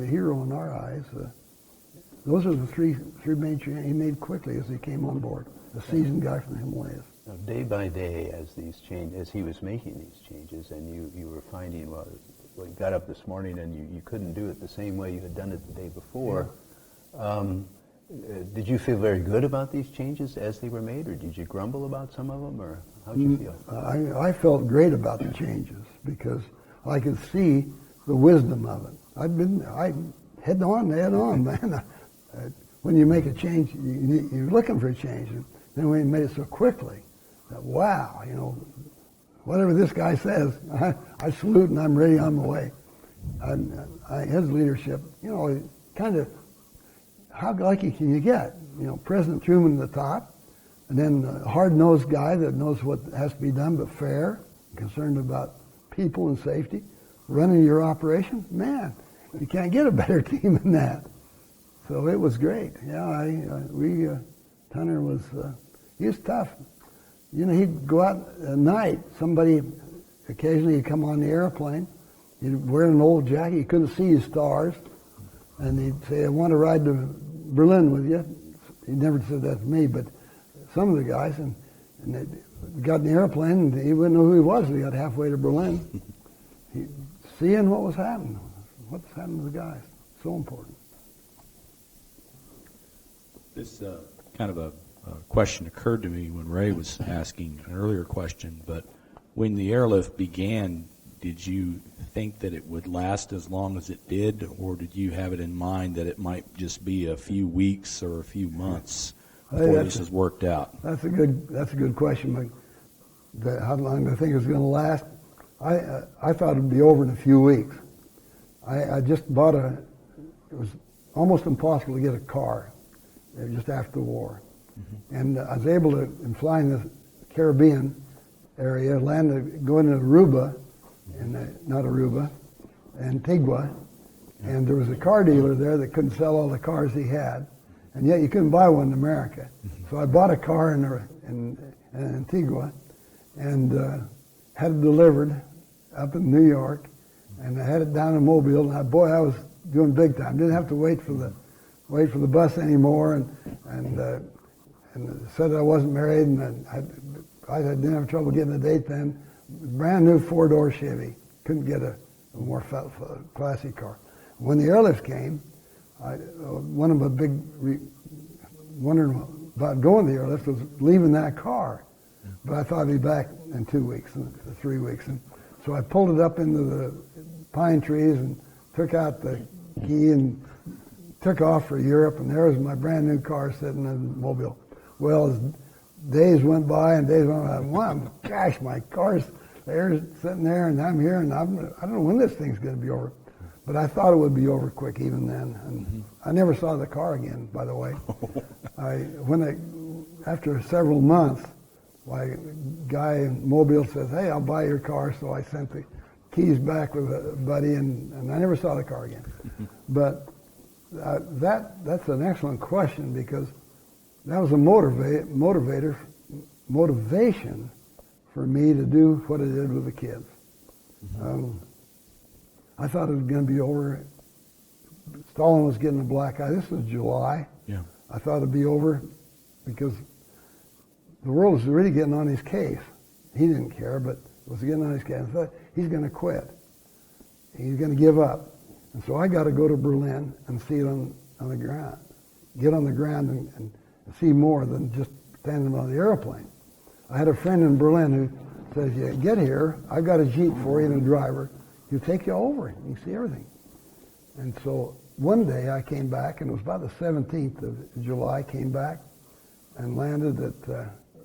hero in our eyes. Those are the three major he made quickly as he came on board. A seasoned guy from the Himalayas. Now, day by day, as he was making these changes, and you were finding, well, you got up this morning and you couldn't do it the same way you had done it the day before. Yeah. Did you feel very good about these changes as they were made, or did you grumble about some of them, or how did you feel? I felt great about the changes because I could see the wisdom of it. I head on, man. When you make a change, you're looking for a change, and then when he made it so quickly, wow, you know, whatever this guy says, I salute and I'm ready on my way. His leadership, you know, kind of, how lucky can you get? You know, President Truman at the top, and then a hard-nosed guy that knows what has to be done, but fair, concerned about people and safety, running your operation. Man, you can't get a better team than that. So it was great. Yeah, Tunner was, he was tough. You know, he'd go out at night. Somebody, occasionally he'd come on the airplane. He'd wear an old jacket. He couldn't see his stars. And he'd say, "I want to ride to Berlin with you." He never said that to me, but some of the guys, and they got in the airplane, and he wouldn't know who he was. He got halfway to Berlin. Seeing what was happening. What's happening to the guys. So important. This kind of a question occurred to me when Ray was asking an earlier question, but when the airlift began, did you think that it would last as long as it did, or did you have it in mind that it might just be a few weeks or a few months before this has worked out? That's a good question. But how long do I think it was going to last? I thought it would be over in a few weeks. I just bought it was almost impossible to get a car just after the war. And I was able to, in flying the Caribbean area, go into Aruba, not Aruba, Antigua, and there was a car dealer there that couldn't sell all the cars he had, and yet you couldn't buy one in America. So I bought a car in Antigua and had it delivered up in New York, and I had it down in Mobile, and I was doing big time. Didn't have to wait for the bus anymore, and said I wasn't married, and I didn't have trouble getting a date then. Brand new 4-door Chevy. Couldn't get a more classy car. When the airlift came, one of my big wondering about going to the airlift was leaving that car. But I thought I'd be back in 2 weeks, 3 weeks. And so I pulled it up into the pine trees and took out the key and took off for Europe, and there was my brand new car sitting in Mobile. Well, as days went by and days went by, wow, gosh, my car's there sitting there, and I'm here, and I don't know when this thing's going to be over. But I thought it would be over quick even then. And I never saw the car again, by the way. After several months, a guy in Mobile says, hey, I'll buy your car. So I sent the keys back with a buddy, and I never saw the car again. But that's an excellent question, because that was a motivation for me to do what I did with the kids. I thought it was going to be over. Stalin was getting a black eye. This was July. Yeah. I thought it'd be over because the world was really getting on his case. He didn't care, but it was getting on his case. I thought, he's going to quit. He's going to give up. And so I got to go to Berlin and see it on the ground. Get on the ground and see more than just standing on the airplane. I had a friend in Berlin who says, yeah, get here. I've got a Jeep for you and a driver. He'll take you over. You can see everything. And so one day I came back, and it was about the 17th of July, came back and landed at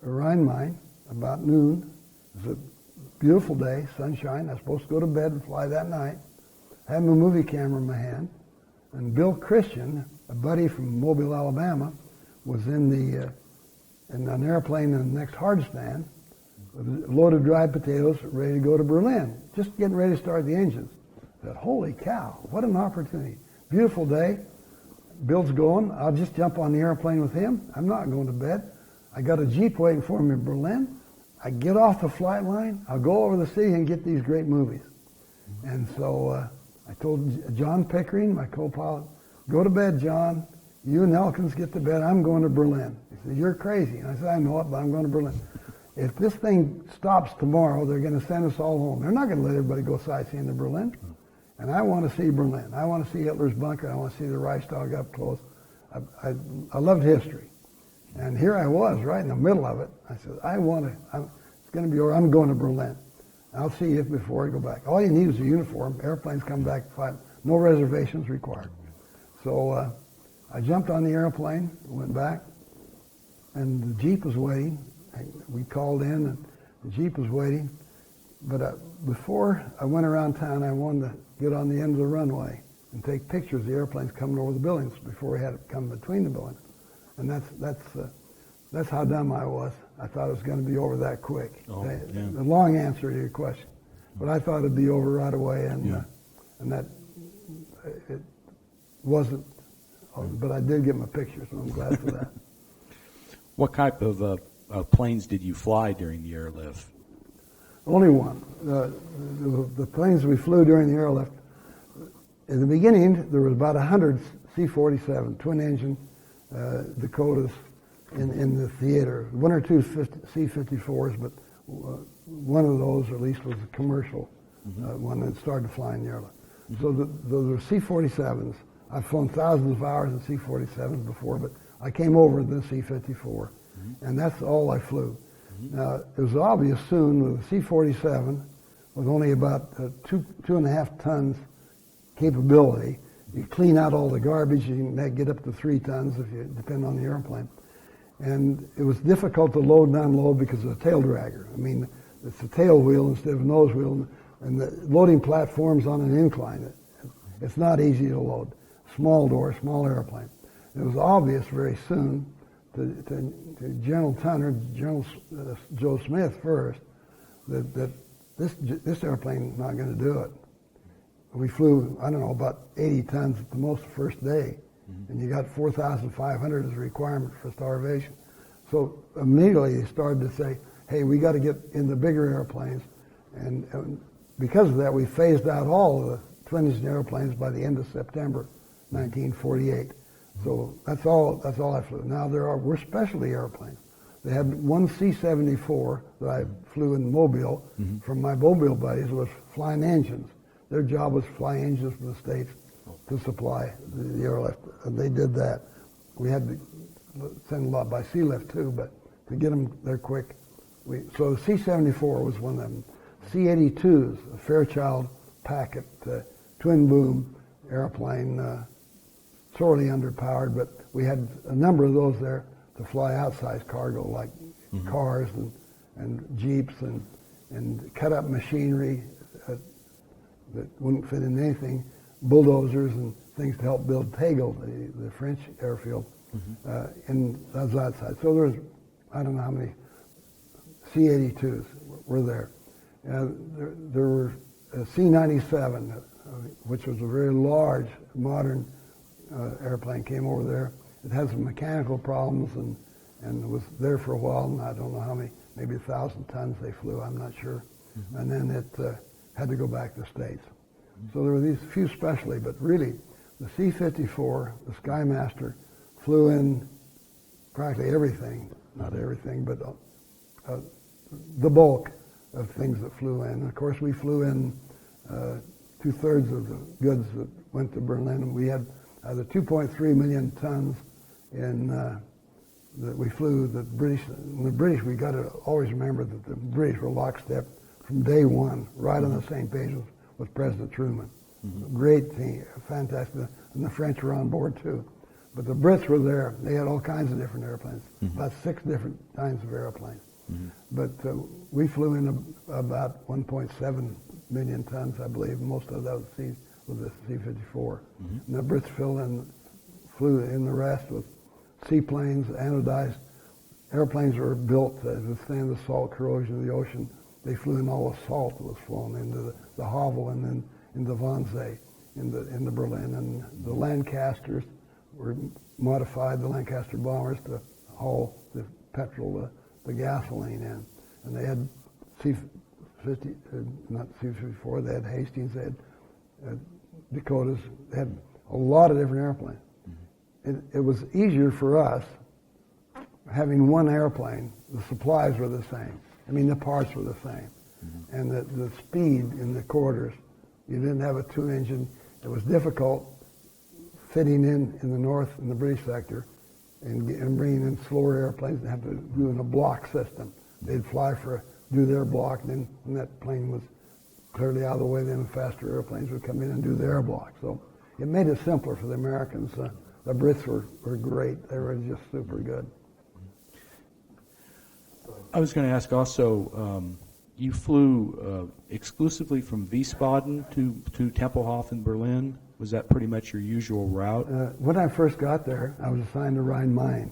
Rhein-Main about noon. It was a beautiful day, sunshine. I was supposed to go to bed and fly that night. I had my movie camera in my hand, and Bill Christian, a buddy from Mobile, Alabama, was in an airplane in the next hard stand with a load of dried potatoes ready to go to Berlin, just getting ready to start the engines. I said, holy cow, what an opportunity. Beautiful day. Bill's going. I'll just jump on the airplane with him. I'm not going to bed. I got a Jeep waiting for me in Berlin. I get off the flight line. I'll go over the city and get these great movies. And so I told John Pickering, my co-pilot, go to bed, John. You and Elkins get to bed. I'm going to Berlin. He said, you're crazy. And I said, I know it, but I'm going to Berlin. If this thing stops tomorrow, they're going to send us all home. They're not going to let everybody go sightseeing to Berlin. And I want to see Berlin. I want to see Hitler's bunker. I want to see the Reichstag up close. I loved history. And here I was, right in the middle of it. I said, it's going to be over. I'm going to Berlin. I'll see you before I go back. All you need is a uniform. Airplanes come back at 5. No reservations required. So I jumped on the airplane, went back, and the Jeep was waiting. We called in, and the Jeep was waiting. But before I went around town, I wanted to get on the end of the runway and take pictures of the airplanes coming over the buildings before we had it come between the buildings. And that's how dumb I was. I thought it was going to be over that quick. Oh, yeah. The long answer to your question. But I thought it'd be over right away, and that it wasn't. But I did get my pictures, and I'm glad for that. What type of planes did you fly during the airlift? Only one. The planes we flew during the airlift, in the beginning, there was about 100 C-47, twin-engine Dakotas in the theater. One or two C-54s, but one of those, at least, was a commercial one that started flying the airlift. So those were C-47s. I've flown thousands of hours in C-47s before, but I came over in the C-54, and that's all I flew. Now, it was obvious soon with the C-47, with only about 2.5 tons capability, you clean out all the garbage, you can get up to 3 tons if you depend on the airplane. And it was difficult to load and unload because of the tail dragger. I mean, it's a tail wheel instead of a nose wheel, and the loading platform's on an incline. It's not easy to load. Small door, small airplane. It was obvious very soon to General Tunner, General Joe Smith first, that this airplane's not going to do it. We flew, I don't know, about 80 tons at the most the first day, and you got 4,500 as a requirement for starvation. So immediately they started to say, hey, we got to get in the bigger airplanes, and because of that, we phased out all of the twin-engine airplanes by the end of September 1948. So that's all I flew. Now we're specialty airplanes. They had one C-74 that I flew in Mobile from my Mobile buddies was flying engines. Their job was to fly engines from the States to supply the airlift, and they did that. We had to send a lot by sea lift too, but to get them there quick. So the C-74 was one of them. C-82s, a Fairchild Packet twin boom airplane, sorely underpowered, but we had a number of those there to fly outsized cargo like cars and jeeps and cut up machinery that wouldn't fit in anything, bulldozers and things to help build Tegel, the French airfield, in those outside. So there's, I don't know how many C-82s were there. There were a C-97, which was a very large, modern airplane, came over there. It had some mechanical problems and was there for a while, and I don't know how many, maybe 1,000 tons they flew, I'm not sure. And then it had to go back to the States. So there were these few specially, but really the C-54, the Skymaster, flew in practically everything, not everything, but the bulk of things that flew in. And of course, we flew in 2/3 of the goods that went to Berlin, and we had the 2.3 million tons in that we flew. The British, we got to always remember that the British were lockstep from day one, right on the same page with President Truman. Great team, fantastic, and the French were on board too. But the Brits were there. They had all kinds of different airplanes, about 6 different kinds of airplanes. But we flew in about 1.7 million tons, I believe. Most of that was the C-54. And the Brits flew in the rest with seaplanes, anodized airplanes were built to withstand the salt corrosion of the ocean. They flew in all the salt that was flown into the Havel and then into Wannsee, into Berlin. And the Lancasters were modified, the Lancaster bombers, to haul the petrol, the gasoline in. And they had C-50, not C-54, they had Hastings, they had Dakotas, they had a lot of different airplanes. It was easier for us having one airplane. The supplies were the same. I mean, the parts were the same. And the speed in the corridors, you didn't have a 2-engine. It was difficult fitting in the north, in the British sector, and bringing in slower airplanes and have to do in a block system. They'd fly do their block, and then when that plane was clearly out of the way, then the faster airplanes would come in and do their block. So it made it simpler for the Americans. The Brits were great. They were just super good. I was going to ask also, you flew exclusively from Wiesbaden to Tempelhof in Berlin. Was that pretty much your usual route? When I first got there, I was assigned to Rhein-Main.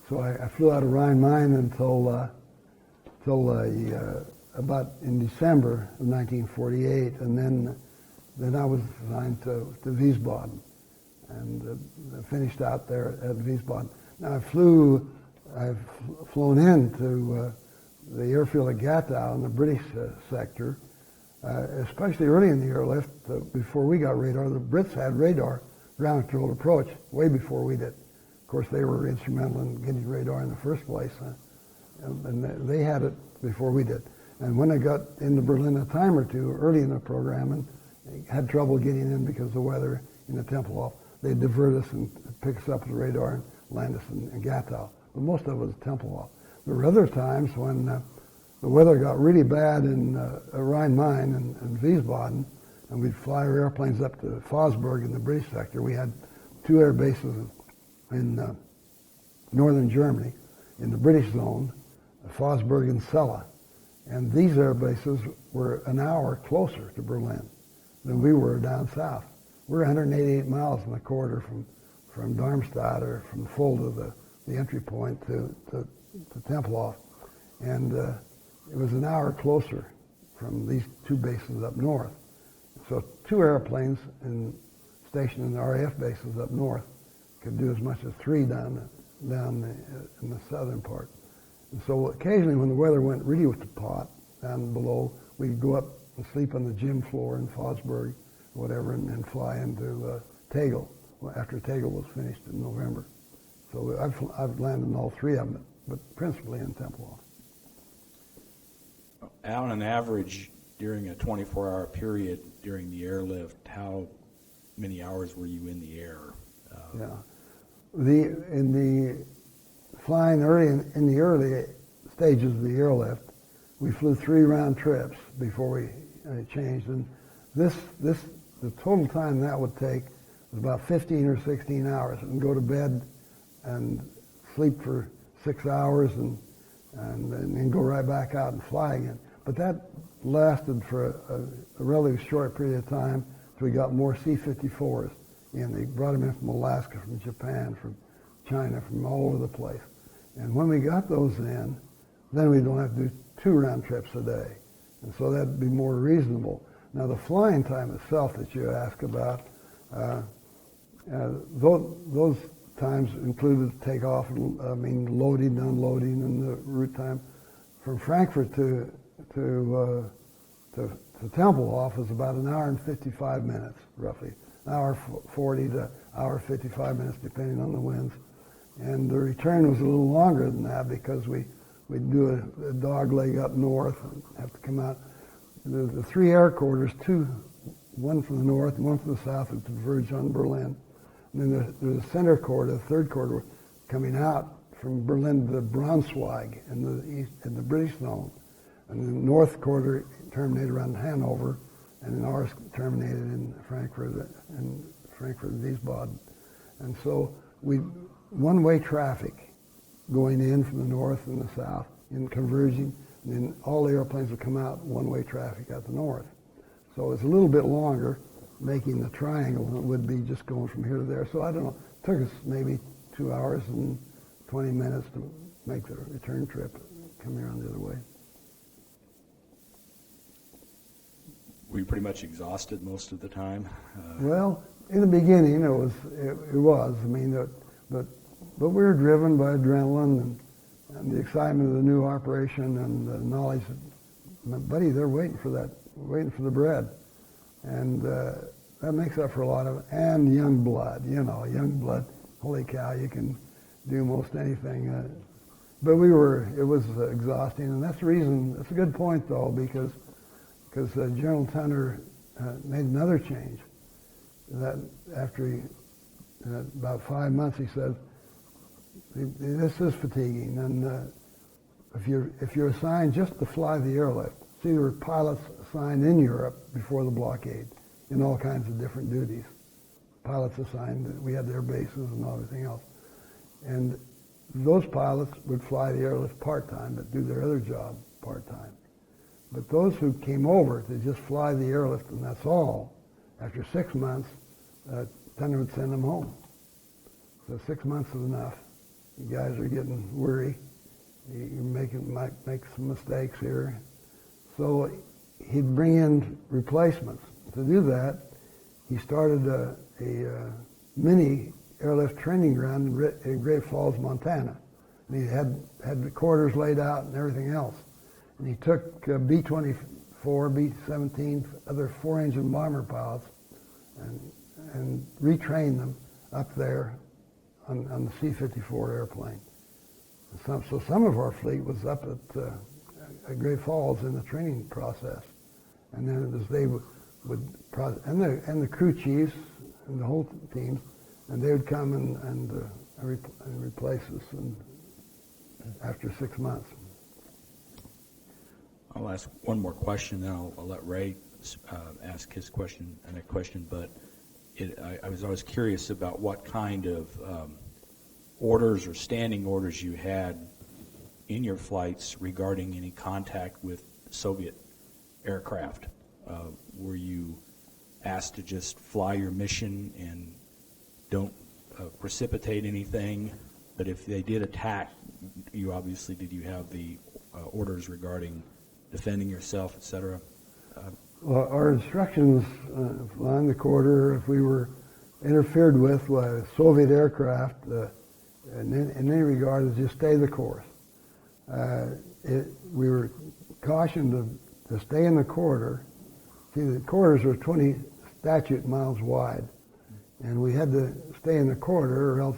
So I flew out of Rhein-Main until about in December of 1948, and then I was assigned to Wiesbaden, and finished out there at Wiesbaden. Now I've flown into the airfield at Gatow in the British sector, especially early in the airlift, before we got radar. The Brits had radar, ground-controlled approach, way before we did. Of course, they were instrumental in getting radar in the first place, and they had it before we did. And when I got into Berlin a time or two early in the program and had trouble getting in because of the weather in the Tempelhof, they'd divert us and pick us up with radar and land us in Gatow. But most of it was Tempelhof. There were other times when the weather got really bad in Rhein-Main and Wiesbaden, and we'd fly our airplanes up to Fosburg in the British sector. We had 2 air bases in northern Germany, in the British zone, Fosburg and Celle. And these air bases were an hour closer to Berlin than we were down south. We're 188 miles in the corridor from Darmstadt or from Fulda, the entry point to Tempelhof, and it was an hour closer from these two bases up north. So two airplanes stationed in the RAF bases up north could do as much as three down in the southern part. And so occasionally when the weather went really with the pot down below, we'd go up and sleep on the gym floor in Fosburg or whatever and fly into Tegel after Tegel was finished in November. So I've landed in all three of them, but principally in Tempelhof. On an average, during a 24-hour period during the airlift, how many hours were you in the air? Yeah. In the flying in the early stages of the airlift, we flew 3 round trips before we changed. And the total time that would take was about 15 or 16 hours. And go to bed and sleep for 6 hours and then go right back out and fly again. But that lasted for a relatively short period of time until we got more C-54s. And they brought them in from Alaska, from Japan, from China, from all over the place. And when we got those in, then we don't have to do 2 round trips a day. And so that'd be more reasonable. Now the flying time itself that you ask about, those times included takeoff, loading, unloading, and the route time. From Frankfurt to Tempelhof is about an hour and 55 minutes, roughly. An hour 40 to hour 55 minutes, depending on the winds. And the return was a little longer than that because we'd do a dog leg up north and have to come out. The 3 air quarters, one from the north and one from the south, would converge on Berlin. And then there's a center quarter, the 3rd quarter, coming out from Berlin to Braunschweig in the east, in the British zone. And the north quarter terminated around Hanover, and then ours terminated in Frankfurt and Wiesbaden. And so one-way traffic going in from the north and the south and converging, and then all the airplanes would come out one-way traffic at the north. So it's a little bit longer, making the triangle than it would be just going from here to there. So I don't know, it took us maybe 2 hours and 20 minutes to make the return trip, come around the other way. Were you pretty much exhausted most of the time? Well, in the beginning it was. But we were driven by adrenaline and the excitement of the new operation and the knowledge that, my buddy, they're waiting for the bread, and that makes up for a lot of. And young blood. Holy cow, you can do most anything. But it was exhausting, and that's the reason. It's a good point though, because General Tunner made another change. That after about 5 months, he said, "This is fatiguing, and if you're assigned just to fly the airlift, see, there were pilots assigned in Europe before the blockade in all kinds of different duties. Pilots assigned, we had their bases and everything else, and those pilots would fly the airlift part-time, but do their other job part-time. But those who came over to just fly the airlift, and that's all, after 6 months, Tunner would send them home. So 6 months is enough. You guys are getting weary. You might make some mistakes here." So he'd bring in replacements. To do that, he started a mini airlift training ground in Great Falls, Montana. And he had the quarters laid out and everything else. And he took B-24, B-17, other 4-engine bomber pilots and retrained them up there on the C-54 airplane. So some of our fleet was up at Great Falls in the training process. And then as they and the crew chiefs and the whole teams, and they would come and replace us after 6 months. I'll ask one more question, then I'll let Ray ask his question and a question. But I was always curious about what kind of orders or standing orders you had in your flights regarding any contact with Soviet aircraft. Were you asked to just fly your mission and don't precipitate anything? But if they did attack, you obviously, did you have the orders regarding defending yourself, et cetera? Well, our instructions on the quarter, if we were interfered with by Soviet aircraft, in any regard, is just stay the course. We were cautioned to stay in the corridor. See, the corridors were 20 statute miles wide, and we had to stay in the corridor, or else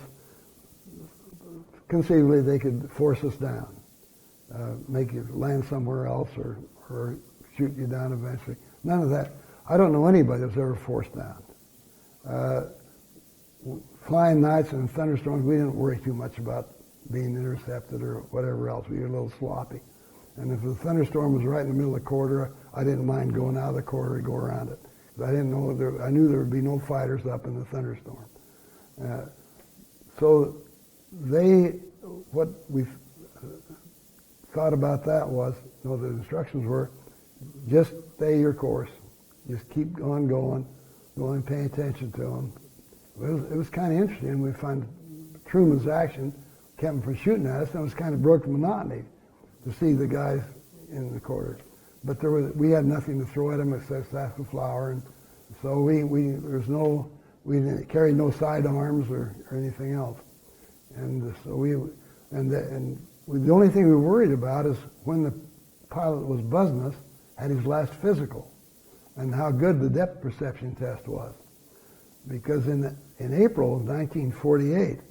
conceivably they could force us down, make you land somewhere else, or shoot you down eventually. None of that. I don't know anybody that's ever forced down. Flying nights and thunderstorms, we didn't worry too much about being intercepted or whatever else. We were a little sloppy. And if the thunderstorm was right in the middle of the corridor, I didn't mind going out of the corridor and go around it. I didn't know I knew there would be no fighters up in the thunderstorm. So what we thought about that was, the instructions were, just stay your course. Just keep on going, paying attention to them. It was kind of interesting. We found Truman's action kept them from shooting at us, and it was kind of broke the monotony to see the guys in the corridor. But we had nothing to throw at them except sacks of flour, and so we didn't carry no sidearms or anything else. And so the only thing we were worried about is when the pilot was buzzing us, had his last physical, and how good the depth perception test was. Because in April of 1948,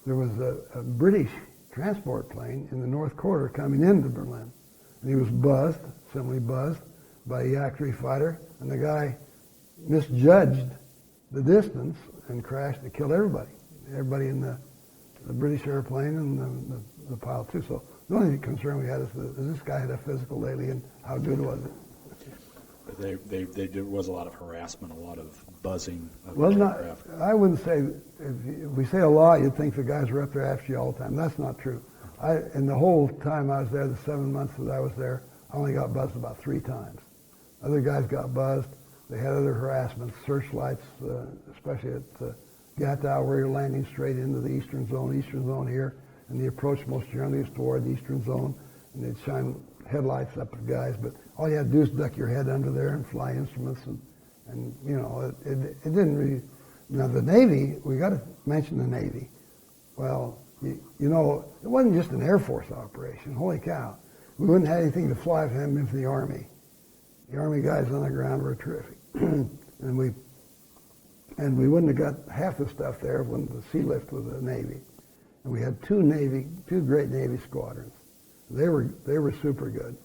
there was a British transport plane in the North Corridor coming into Berlin. And he was buzzed, similarly buzzed, by a Yak-3 fighter, and the guy misjudged the distance and crashed and killed everybody. Everybody in the British airplane and the pilot too. So the only concern we had is this guy had a physical lately, and how good was it? There was a lot of harassment, a lot of buzzing of Well, the aircraft. I wouldn't say, if we say a lot, you'd think the guys were up there after you all the time. That's not true. In the whole time I was there, the 7 months that I was there, I only got buzzed about 3 times. Other guys got buzzed. They had other harassments, searchlights, especially at Gatow, where you're landing straight into the eastern zone here, and the approach most generally is toward the eastern zone, and they'd shine headlights up at guys, but all you had to do is duck your head under there and fly instruments, and you know, it didn't really. Now the Navy, we got to mention the Navy. Well, you know, it wasn't just an Air Force operation. Holy cow, we wouldn't have anything to fly for them for the Army. The Army guys on the ground were terrific, and we wouldn't have got half the stuff there when the sea lift was the Navy. And we had two great Navy squadrons. They were super good.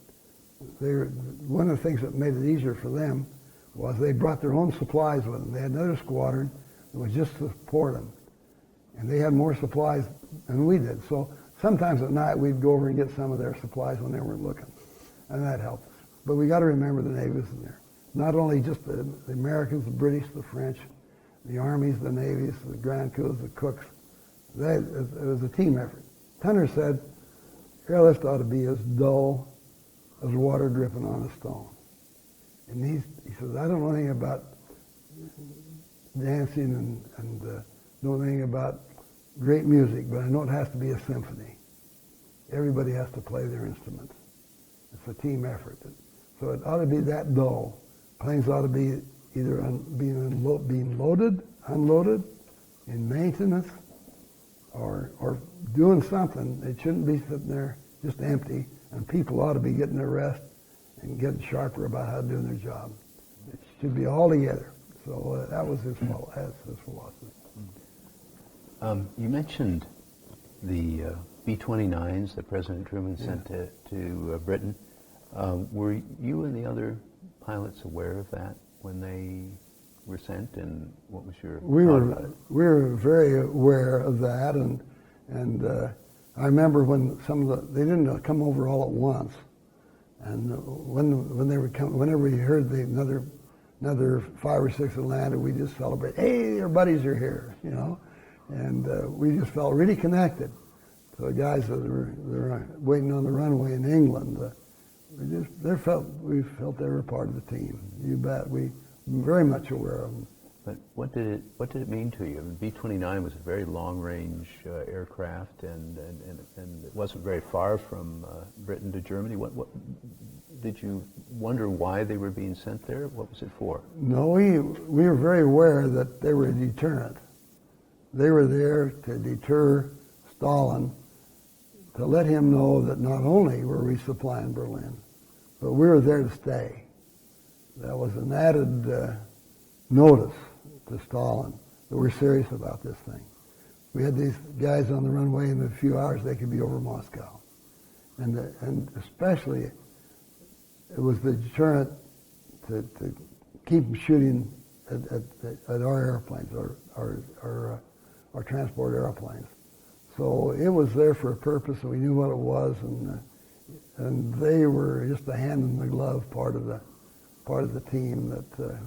One of the things that made it easier for them was they brought their own supplies with them. They had another squadron that was just to support them, and they had more supplies than we did. So sometimes at night we'd go over and get some of their supplies when they weren't looking, and that helped us. But we got to remember the Navy was in there. Not only just the Americans, the British, the French, the armies, the navies, the Grand Coups, the cooks. It was a team effort. Tunner said, airlift ought to be as dull as water dripping on a stone. And he says, I don't know anything about dancing and know anything about great music, but I know it has to be a symphony. Everybody has to play their instruments. It's a team effort. So it ought to be that dull. Planes ought to be either being loaded, unloaded, in maintenance, or doing something. It shouldn't be sitting there just empty, and people ought to be getting their rest and getting sharper about how to do their job. It should be all together. So that was his philosophy. You mentioned the B-29s that President Truman sent to Britain. Were you and the other pilots aware of that when they were sent, and what was your thought about it? We were very aware of that, and I remember when they didn't come over all at once, and when they would come, whenever we heard another 5 or 6 had landed, we just celebrate. Hey, our buddies are here, you know, and we just felt really connected to the guys that were waiting on the runway in England. We felt they were part of the team. You bet. We were very much aware of them. But what did it mean to you? I mean, B-29 was a very long-range aircraft, and it wasn't very far from Britain to Germany. What did you wonder why they were being sent there? What was it for? No, we were very aware that they were a deterrent. They were there to deter Stalin, to let him know that not only were we supplying Berlin, but we were there to stay. That was an added notice to Stalin that we're serious about this thing. We had these guys on the runway, in a few hours they could be over Moscow. And especially, it was the deterrent to keep them shooting at our airplanes, our transport airplanes. So it was there for a purpose, and we knew what it was, and they were just a hand in the glove part of the team that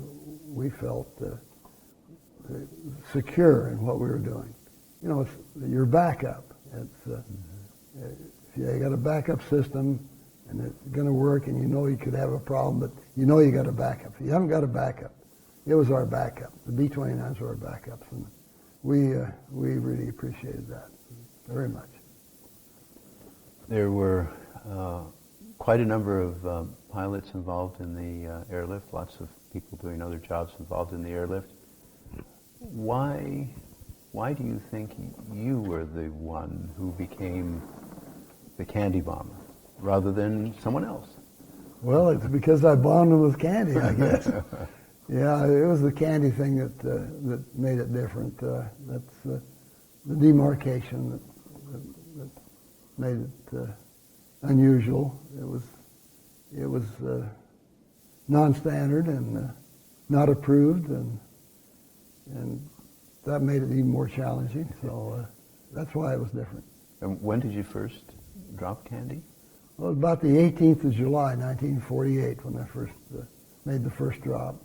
we felt secure in what we were doing. You know, it's your backup. It's if you got a backup system and it's going to work, and you know you could have a problem, but you know you got a backup. If you haven't got a backup, it was our backup. The B-29s were our backups, and we really appreciated that very much. There were quite a number of pilots involved in the airlift, lots of people doing other jobs involved in the airlift. Why do you think you were the one who became the candy bomber rather than someone else? Well, it's because I bombed them with candy, I guess. Yeah, it was the candy thing that made it different. That's the demarcation that made it unusual. It was non-standard and not approved, and that made it even more challenging. So that's why it was different. And when did you first drop candy? Well, about the 18th of July, 1948, when I first made the first drop.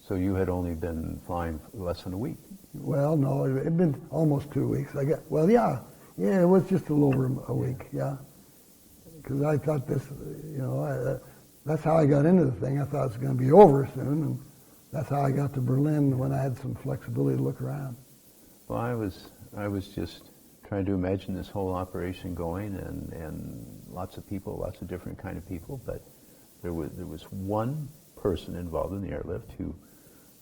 So you had only been flying less than a week. Well, no, it had been almost 2 weeks. Yeah, it was just a little over a week, yeah. Because I thought this, that's how I got into the thing. I thought it was going to be over soon, and that's how I got to Berlin when I had some flexibility to look around. Well, I was just trying to imagine this whole operation going, and lots of people, lots of different kind of people, but there was one person involved in the airlift who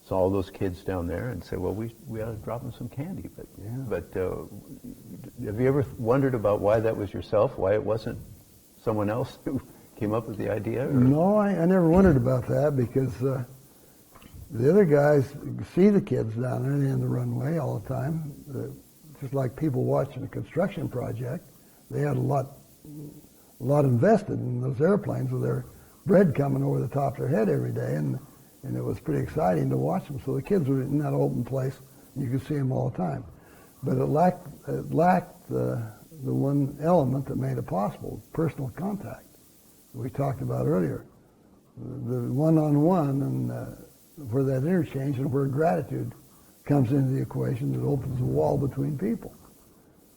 saw all those kids down there and said, well, we ought to drop them some candy. But have you ever wondered about why that was yourself, why it wasn't someone else who came up with the idea? Or? No, I never wondered about that, because the other guys see the kids down there in the runway all the time, just like people watching a construction project. They had a lot invested in those airplanes with their bread coming over the top of their head every day, and it was pretty exciting to watch them. So the kids were in that open place, and you could see them all the time. But it lacked the one element that made it possible: personal contact. We talked about earlier, the one-on-one, and where that interchange and where gratitude comes into the equation, that opens a wall between people.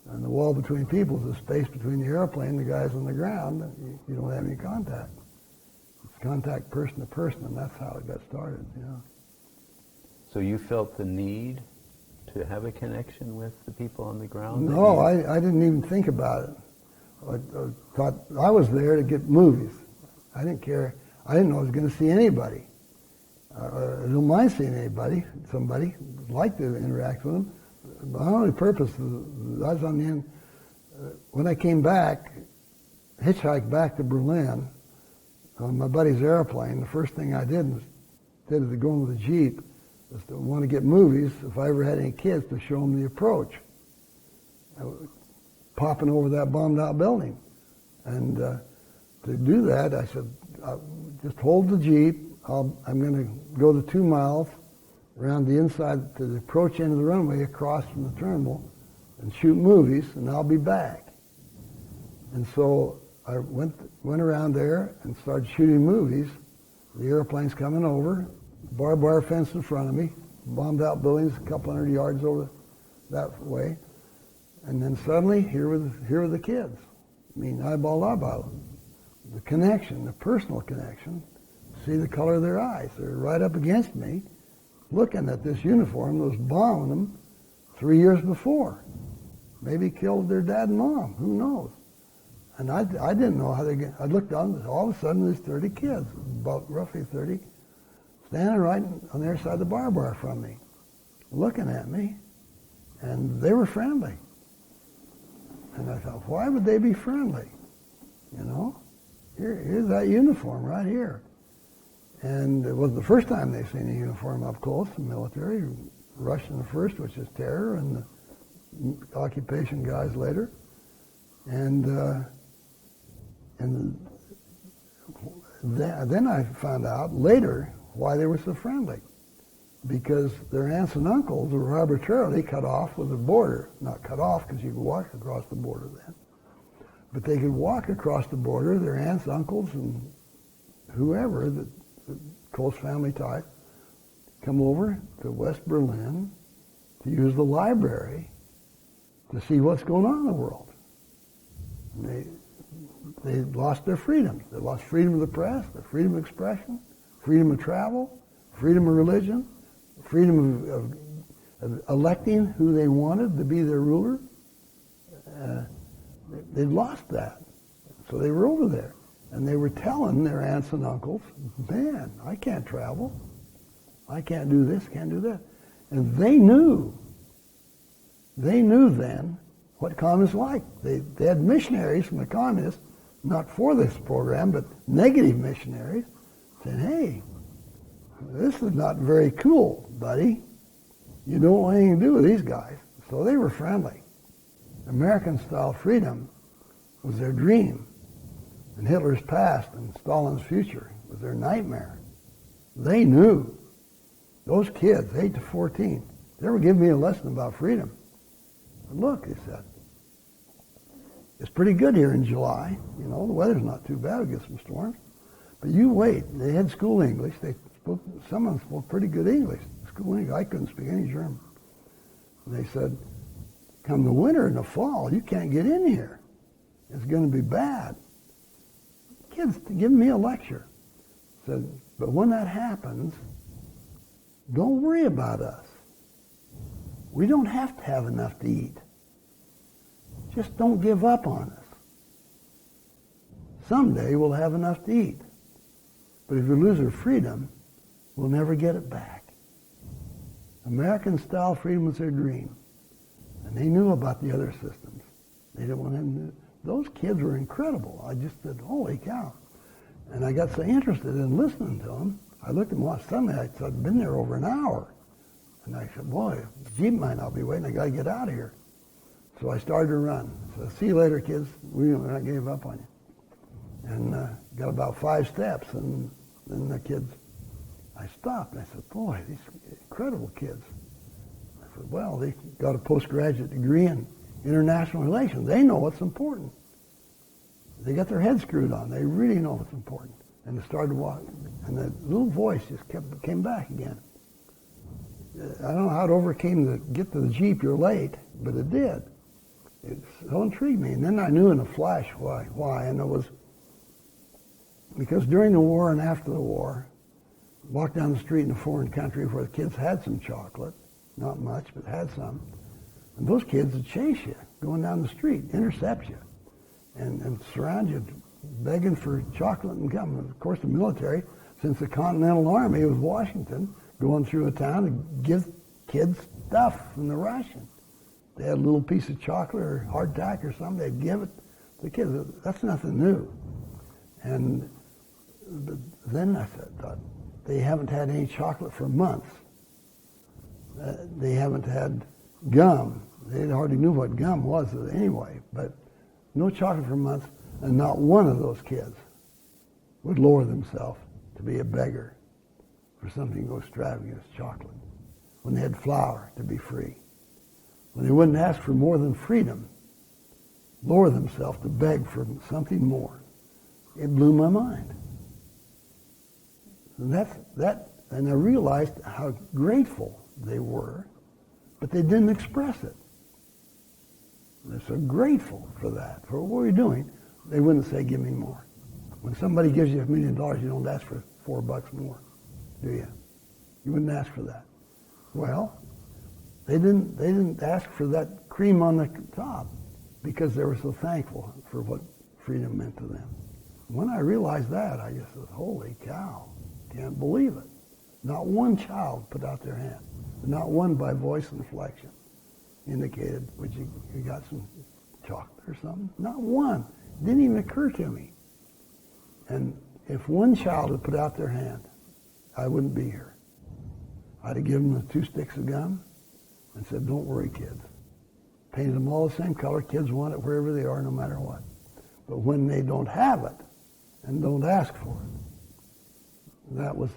And the wall between people is the space between the airplane and the guys on the ground. You don't have any contact. It's contact person to person, and that's how it got started. So you felt the need to have a connection with the people on the ground? No, I didn't even think about it. I thought I was there to get movies. I didn't care. I didn't know I was going to see anybody. I don't mind seeing somebody. I'd like to interact with them. My only purpose was I was on the end. When I came back, hitchhiked back to Berlin on my buddy's airplane, the first thing I did, instead of going with the Jeep, was to want to get movies, if I ever had any kids, to show them the approach. Popping over that bombed out building. And to do that, I said, just hold the Jeep. I'm going to go the 2 miles around the inside to the approach end of the runway across from the terminal and shoot movies, and I'll be back. And so I went around there and started shooting movies. The airplane's coming over, barbed wire fence in front of me, bombed out buildings a couple hundred yards over that way. And then suddenly, here were the kids. I mean, eyeball to eyeball. The connection, the personal connection. See the color of their eyes. They're right up against me, looking at this uniform that was bombing them 3 years before. Maybe killed their dad and mom. Who knows? And I didn't know how they get. I looked down, all of a sudden there's 30 kids, about roughly 30, standing right on their side of the barbed wire from me, looking at me, and they were friendly. And I thought, why would they be friendly? You know, here's that uniform right here. And it wasn't the first time they've seen a uniform up close, the military. Russian first, which is terror, and the occupation guys later. And then I found out later why they were so friendly. Because their aunts and uncles were arbitrarily cut off with the border. Not cut off because you could walk across the border then. But they could walk across the border, their aunts, uncles, and whoever, the close family tie, come over to West Berlin to use the library to see what's going on in the world. And they lost their freedoms. They lost freedom of the press, their freedom of expression, freedom of travel, freedom of religion, freedom of electing who they wanted to be their ruler. They lost that. So they were over there. And they were telling their aunts and uncles, man, I can't travel. I can't do this, can't do that. And they knew then what communists like. They had missionaries from the communists, not for this program, but negative missionaries, saying, hey, this is not very cool, buddy. You don't want anything to do with these guys. So they were friendly. American-style freedom was their dream. And Hitler's past and Stalin's future was their nightmare. They knew. Those kids, 8 to 14, they were giving me a lesson about freedom. But look, they said, it's pretty good here in July. You know, the weather's not too bad. We get some storms. But you wait. They had school English. Some of them spoke pretty good English. School English. I couldn't speak any German. And they said, come the winter and the fall, you can't get in here. It's going to be bad. Kids giving me a lecture. Said, but when that happens, don't worry about us. We don't have to have enough to eat. Just don't give up on us. Someday we'll have enough to eat. But if we lose our freedom, we'll never get it back. American-style freedom was their dream. And they knew about the other systems. They didn't want them to. Those kids were incredible. I just said, holy cow. And I got so interested in listening to them, I looked at them last Sunday. I said, I've been there over an hour. And I said, boy, the Jeep might not be waiting. I got to get out of here. So I started to run. So see you later, kids. We're not giving up on you. And got about 5 steps. And then the kids, I stopped. And I said, boy, these incredible kids. I said, well, they got a postgraduate degree in international relations. They know what's important. They got their heads screwed on. They really know what's important. And they started walking. And the little voice just came back again. I don't know how it overcame to get to the Jeep, you're late, but it did. It so intrigued me. And then I knew in a flash why. And it was because during the war and after the war, walked down the street in a foreign country where the kids had some chocolate, not much, but had some. And those kids would chase you going down the street, intercept you, and surround you, begging for chocolate and gum. And of course, the military, since the Continental Army was Washington, going through a town to give kids stuff from the ration. They had a little piece of chocolate or hardtack or something, they'd give it to the kids. That's nothing new. And then I thought, they haven't had any chocolate for months. They haven't had gum. They hardly knew what gum was anyway, but no chocolate for months, and not one of those kids would lower themselves to be a beggar for something so extravagant as chocolate, when they had flour to be free, when they wouldn't ask for more than freedom, lower themselves to beg for something more. It blew my mind. And and I realized how grateful they were, but they didn't express it. They're so grateful for that, for what we're doing. They wouldn't say, give me more. When somebody gives you $1 million, you don't ask for $4 more, do you? You wouldn't ask for that. Well, they didn't ask for that cream on the top because they were so thankful for what freedom meant to them. When I realized that, I just said, holy cow, can't believe it. Not one child put out their hand. Not one by voice inflection indicated, would you got some chocolate or something? Not one. Didn't even occur to me. And if one child had put out their hand, I wouldn't be here. I'd have given them the 2 sticks of gum and said, don't worry, kids. Painted them all the same color. Kids want it wherever they are, no matter what. But when they don't have it and don't ask for it, that was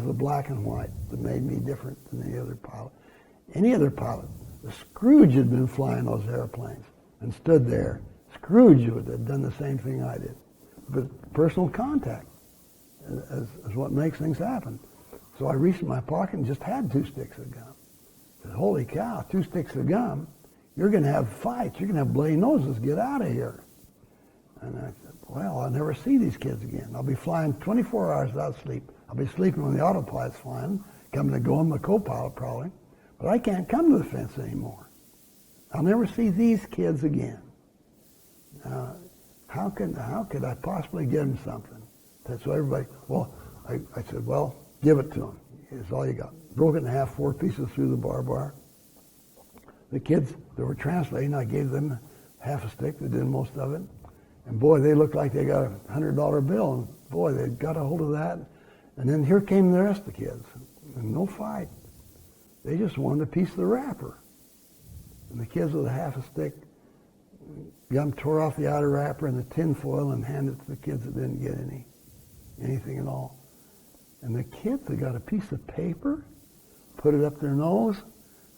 the black and white that made me different than any other pilot. Any other pilot. The Scrooge had been flying those airplanes and stood there. Scrooge would have done the same thing I did. But personal contact is what makes things happen. So I reached in my pocket and just had 2 sticks of gum. I said, holy cow, 2 sticks of gum? You're going to have fights. You're going to have bloody noses. Get out of here. And I said, well, I'll never see these kids again. I'll be flying 24 hours without sleep. I'll be sleeping when the autopilot's flying, coming to go on my co-pilot probably. But I can't come to the fence anymore. I'll never see these kids again. How could I possibly give them something? So everybody, well, I said, well, give it to them. It's all you got. Broke it in half, 4 pieces through the bar. The kids that were translating, I gave them half a stick. They did most of it. And boy, they looked like they got a $100 bill. And boy, they got a hold of that. And then here came the rest of the kids. And no fight. They just wanted a piece of the wrapper. And the kids with a half a stick, gum tore off the outer wrapper and the tin foil and handed it to the kids that didn't get anything at all. And the kids that got a piece of paper, put it up their nose,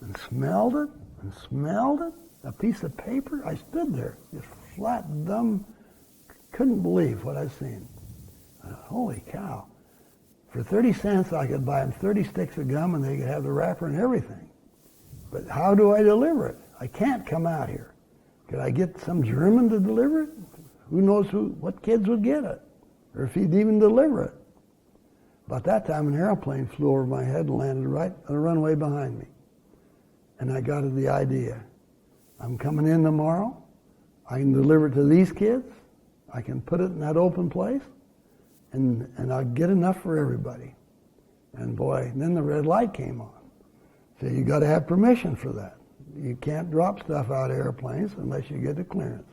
and smelled it, a piece of paper. I stood there, just flat, dumb, couldn't believe what I'd seen. Holy cow. For 30 cents, I could buy them 30 sticks of gum and they could have the wrapper and everything. But how do I deliver it? I can't come out here. Could I get some German to deliver it? Who knows what kids would get it, or if he'd even deliver it. About that time, an airplane flew over my head and landed right on the runway behind me. And I got the idea. I'm coming in tomorrow. I can deliver it to these kids. I can put it in that open place, and I'll get enough for everybody. And boy, then the red light came on. So you got to have permission for that. You can't drop stuff out of airplanes unless you get the clearance.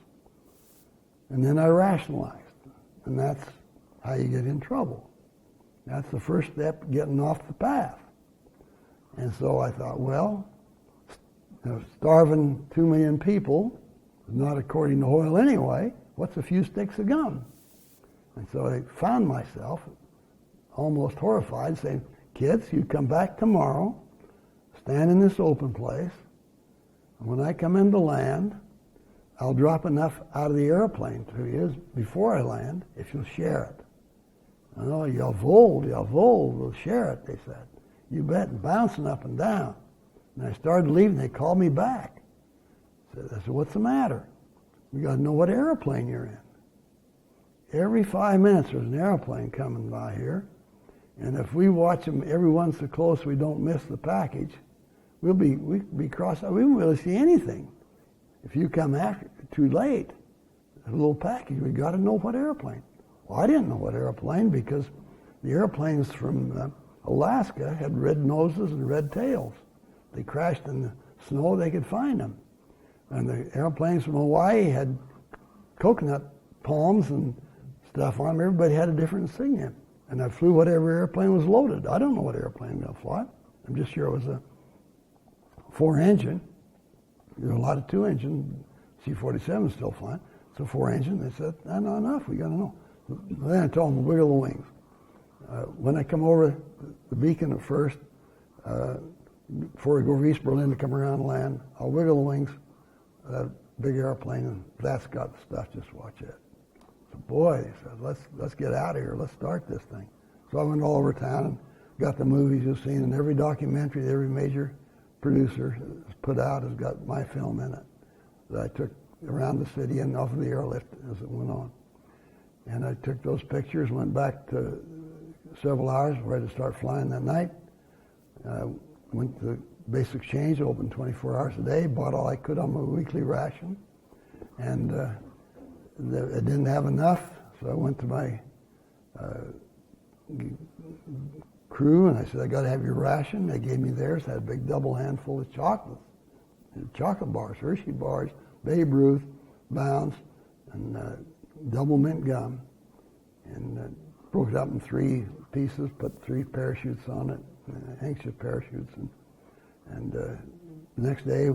And then I rationalized, and that's how you get in trouble. That's the first step, getting off the path. And so I thought, well, starving 2 million people, not according to Hoyle anyway, what's a few sticks of gum? And so I found myself almost horrified, saying, kids, you come back tomorrow, stand in this open place, and when I come into land, I'll drop enough out of the airplane to you before I land if you'll share it. Oh, jawohl, we'll share it, they said. You bet, bouncing up and down. And I started leaving, they called me back. I said, what's the matter? We got to know what airplane you're in. Every 5 minutes there's an airplane coming by here, and if we watch them every one so close we don't miss the package, we'll be cross. We won't be able to see anything. If you come after too late, a little package, we got to know what airplane. Well, I didn't know what airplane because the airplanes from Alaska had red noses and red tails. They crashed in the snow, they could find them. And the airplanes from Hawaii had coconut palms and stuff on them. Everybody had a different insignia. And I flew whatever airplane was loaded. I don't know what airplane I'm going to fly. I'm just sure it was a 4-engine. There were a lot of 2-engine. C-47 still flying. So 4-engine. They said, "That's not enough. We got to know." Then I told them to wiggle the wings. When I come over the beacon at first, before we go over East Berlin to come around and land, I'll wiggle the wings. That big airplane, and that's got the stuff. Just watch it. So boy, they said, let's get out of here. Let's start this thing. So I went all over town and got the movies you've seen, and every documentary that every major producer has put out has got my film in it that I took around the city and off of the airlift as it went on. And I took those pictures, went back to several hours, ready to start flying that night. went to the base exchange, open 24 hours a day, bought all I could on my weekly ration, and I didn't have enough, so I went to my crew and I said, I got to have your ration. They gave me theirs, had a big double handful of chocolates, chocolate bars, Hershey bars, Babe Ruth, Bounce, and double mint gum, and broke it up in 3 pieces, put 3 parachutes on it, anxious parachutes, and the next day,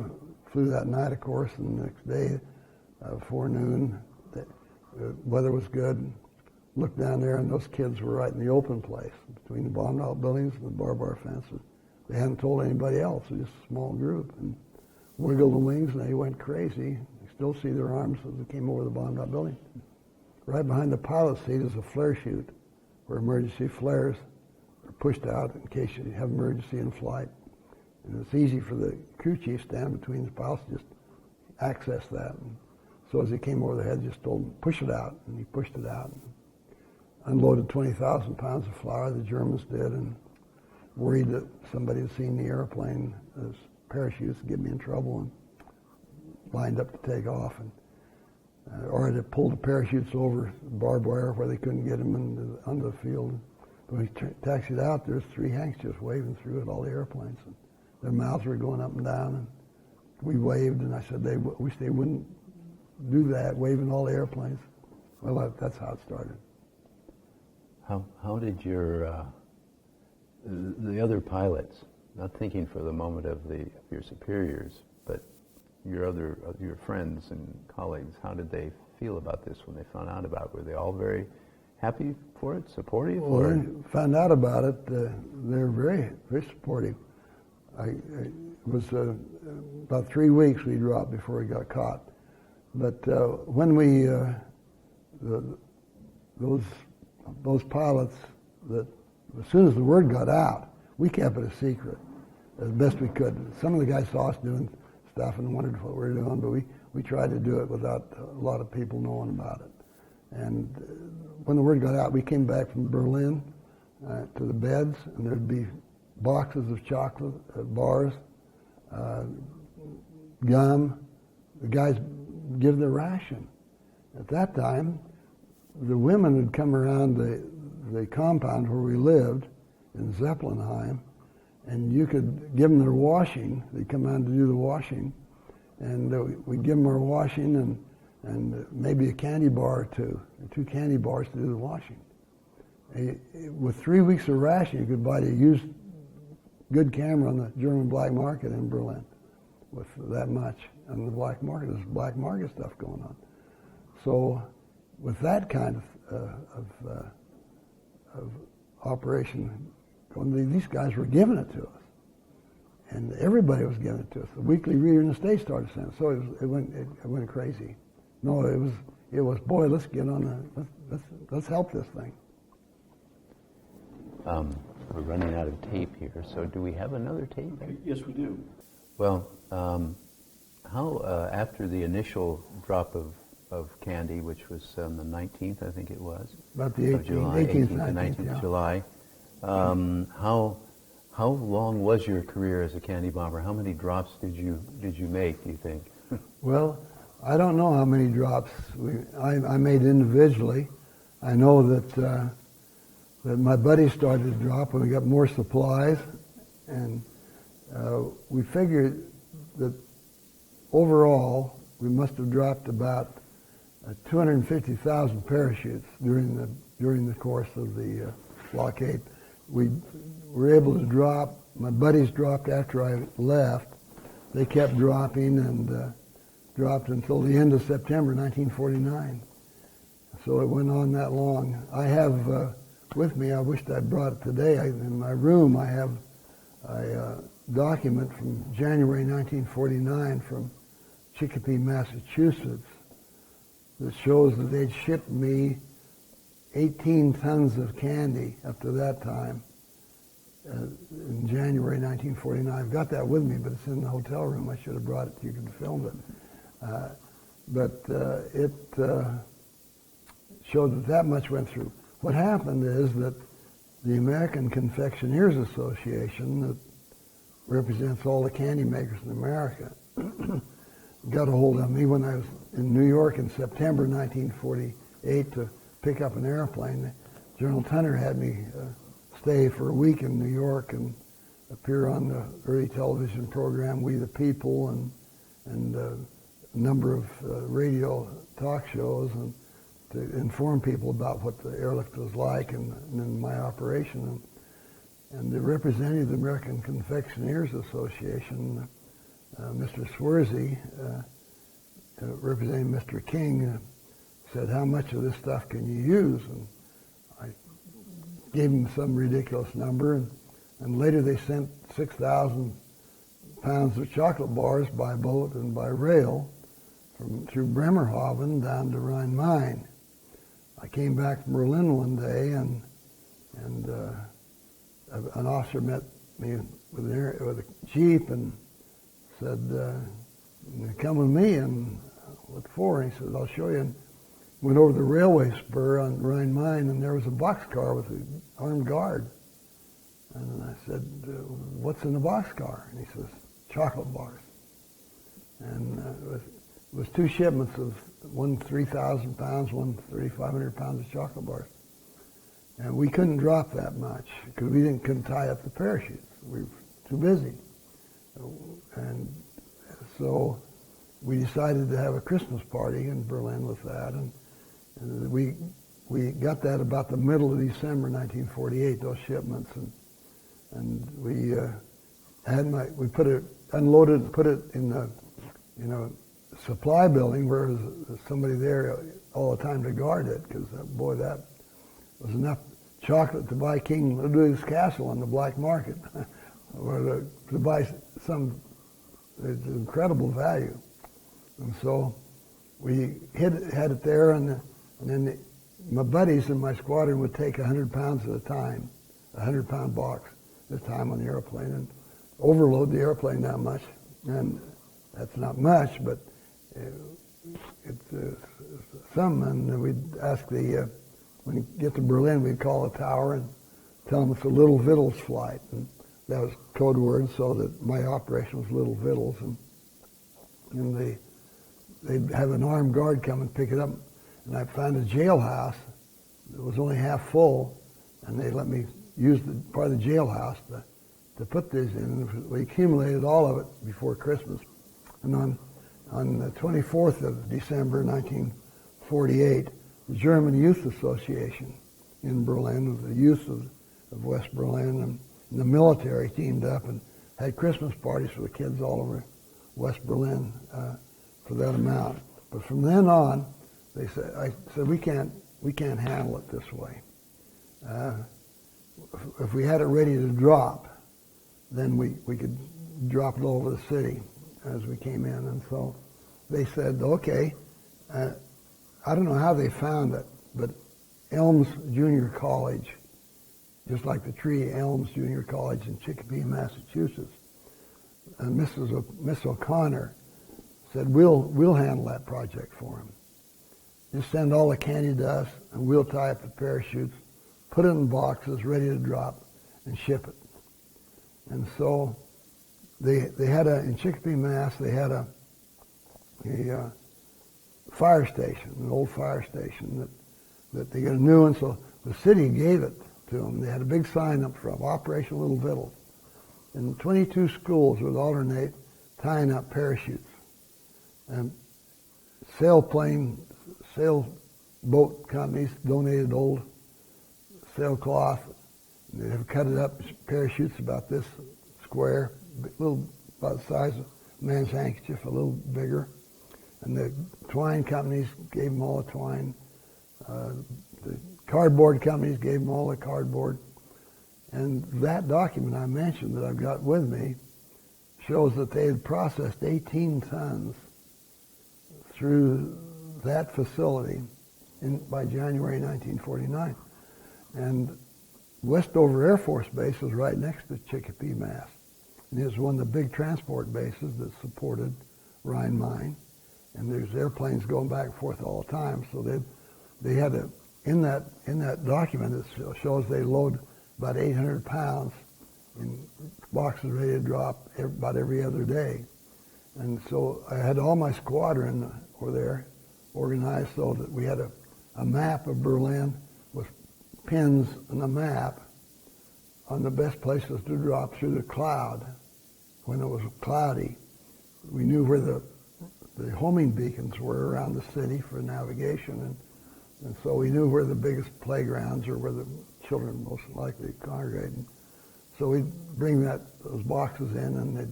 flew that night, of course, and the next day, forenoon, the weather was good. Looked down there, and those kids were right in the open place, between the bombed out buildings and the barbed wire fences. They hadn't told anybody else, it was just a small group, and wiggled the wings, and they went crazy. You still see their arms as they came over the bombed out building. Right behind the pilot seat is a flare chute, where emergency flares are pushed out in case you have emergency in flight. And it's easy for the crew chief to stand between the pilots, just access that. And so as he came over the head, just told him, push it out, and he pushed it out. And unloaded 20,000 pounds of flour, the Germans did, and worried that somebody had seen the airplane as parachutes and get me in trouble, and lined up to take off. And or they pulled the parachutes over barbed wire where they couldn't get them onto the field. When we taxied out, there's 3 Hanks just waving through at all the airplanes. And their mouths were going up and down, and we waved, and I said, they wish they wouldn't do that, waving all the airplanes. Well, that's how it started. How did your the other pilots, not thinking for the moment of your superiors, but your friends and colleagues, how did they feel about this when they found out about it? Were they all very happy for it, supportive? Well, when they found out about it, they were very, very supportive. It was about 3 weeks we dropped before we got caught. But when we, those pilots, that as soon as the word got out, we kept it a secret as best we could. Some of the guys saw us doing stuff and wondered what we were doing, but we tried to do it without a lot of people knowing about it. And when the word got out, we came back from Berlin to the beds, and there'd be boxes of chocolate, bars, gum. The guys give their ration. At that time, the women would come around the compound where we lived in Zeppelinheim, and you could give them their washing. They'd come out to do the washing, and we'd give them our washing and maybe a candy bar or 2 candy bars to do the washing. With 3 weeks of ration, you could buy a used good camera on the German black market in Berlin with that much. On the black market, there's black market stuff going on. So with that kind of operation, these guys were giving it to us, and everybody was giving it to us. The Weekly Reader in the States started saying it, so it went crazy. No, it was boy, let's get on let's help this thing. We're running out of tape here, so do we have another tape? Yes, we do. Well, how after the initial drop of candy, which was on the 19th, I think it was, about the 18th and 19th yeah. of July. How long was your career as a candy bomber? How many drops did you make, do you think? Well, I don't know how many drops I made individually. I know that my buddies started to drop and we got more supplies, and we figured that overall we must have dropped about 250,000 parachutes during the course of the blockade. We were able to drop. My buddies dropped after I left. They kept dropping and dropped until the end of September 1949. So it went on that long. I have with me, I wished I'd brought it today. In my room, I have a document from January 1949 from Chicopee, Massachusetts, that shows that they'd shipped me 18 tons of candy up to that time in January 1949. I've got that with me, but it's in the hotel room. I should have brought it. You could have filmed it. But it showed that much went through. What happened is that the American Confectioners Association, that represents all the candy makers in America, got a hold of me when I was in New York in September 1948 to pick up an airplane. General Tunner had me stay for a week in New York and appear on the early television program We the People and a number of radio talk shows and to inform people about what the airlift was like and in my operation. And the representative of the American Confectioners Association, Mr. Swersey, representing Mr. King, said, "How much of this stuff can you use?" And I gave him some ridiculous number, and later they sent 6,000 pounds of chocolate bars by boat and by rail through Bremerhaven down to Rhein-Main. I came back from Berlin one day, and an officer met me with a jeep and said, "Come with me." And what for? And he said, "I'll show you." And went over the railway spur on Rhein-Main, and there was a boxcar with an armed guard. And I said, "What's in the boxcar?" And he says, "Chocolate bars." And it was two shipments of one 3,000 pounds, one 3,500 pounds of chocolate bars. And we couldn't drop that much because we couldn't tie up the parachutes. We were too busy. And so we decided to have a Christmas party in Berlin with that. And we got that about the middle of December 1948, those shipments. And we unloaded and put it in the, supply building where there was somebody there all the time to guard it, because boy, that was enough chocolate to buy King Ludwig's castle on the black market, or to buy some incredible value. And so we had it there, and then my buddies in my squadron would take 100 pounds at a time, a 100-pound box at a time on the airplane, and overload the airplane that much. And that's not much, but it's some. And we'd ask when we get to Berlin, we'd call the tower and tell them it's a Little Vittles flight. And that was code word, so that my operation was Little Vittles. And they'd have an armed guard come and pick it up. And I found a jailhouse that was only half full, and they let me use part of the jailhouse to put these in. And we accumulated all of it before Christmas. And on the 24th of December, 1948, the German Youth Association in Berlin, the youth of West Berlin, and the military teamed up and had Christmas parties for the kids all over West Berlin for that amount. But from then on, I said we can't handle it this way. If we had it ready to drop, then we could drop it all over the city as we came in. And so they said, okay, I don't know how they found it, but Elms Junior College, just like the tree, Elms Junior College in Chicopee, Massachusetts, and Miss O'Connor said, we'll handle that project for him. Just send all the candy to us, and we'll tie up the parachutes, put it in boxes, ready to drop, and ship it. And so they had in Chicopee, Mass, they had a fire station, an old fire station that they got a new one, so the city gave it to them. They had a big sign up front, Operation Little Vittles. And 22 schools would alternate tying up parachutes. And sailboat companies donated old sailcloth. They'd have cut it up, parachutes about this square, little about the size of a man's handkerchief, a little bigger. And the twine companies gave them all the twine. The cardboard companies gave them all the cardboard. And that document I mentioned that I've got with me shows that they had processed 18 tons through that facility by January 1949. And Westover Air Force Base was right next to Chicopee, Mass. And it was one of the big transport bases that supported Rhein-Main. And there's airplanes going back and forth all the time. So they had in that document, it shows they load about 800 pounds in boxes ready to drop about every other day. And so I had all my squadron over there organized so that we had a map of Berlin with pins on the map on the best places to drop through the cloud. When it was cloudy, we knew where the homing beacons were around the city for navigation, and so we knew where the biggest playgrounds or where the children most likely congregated. So we'd bring those boxes in, and the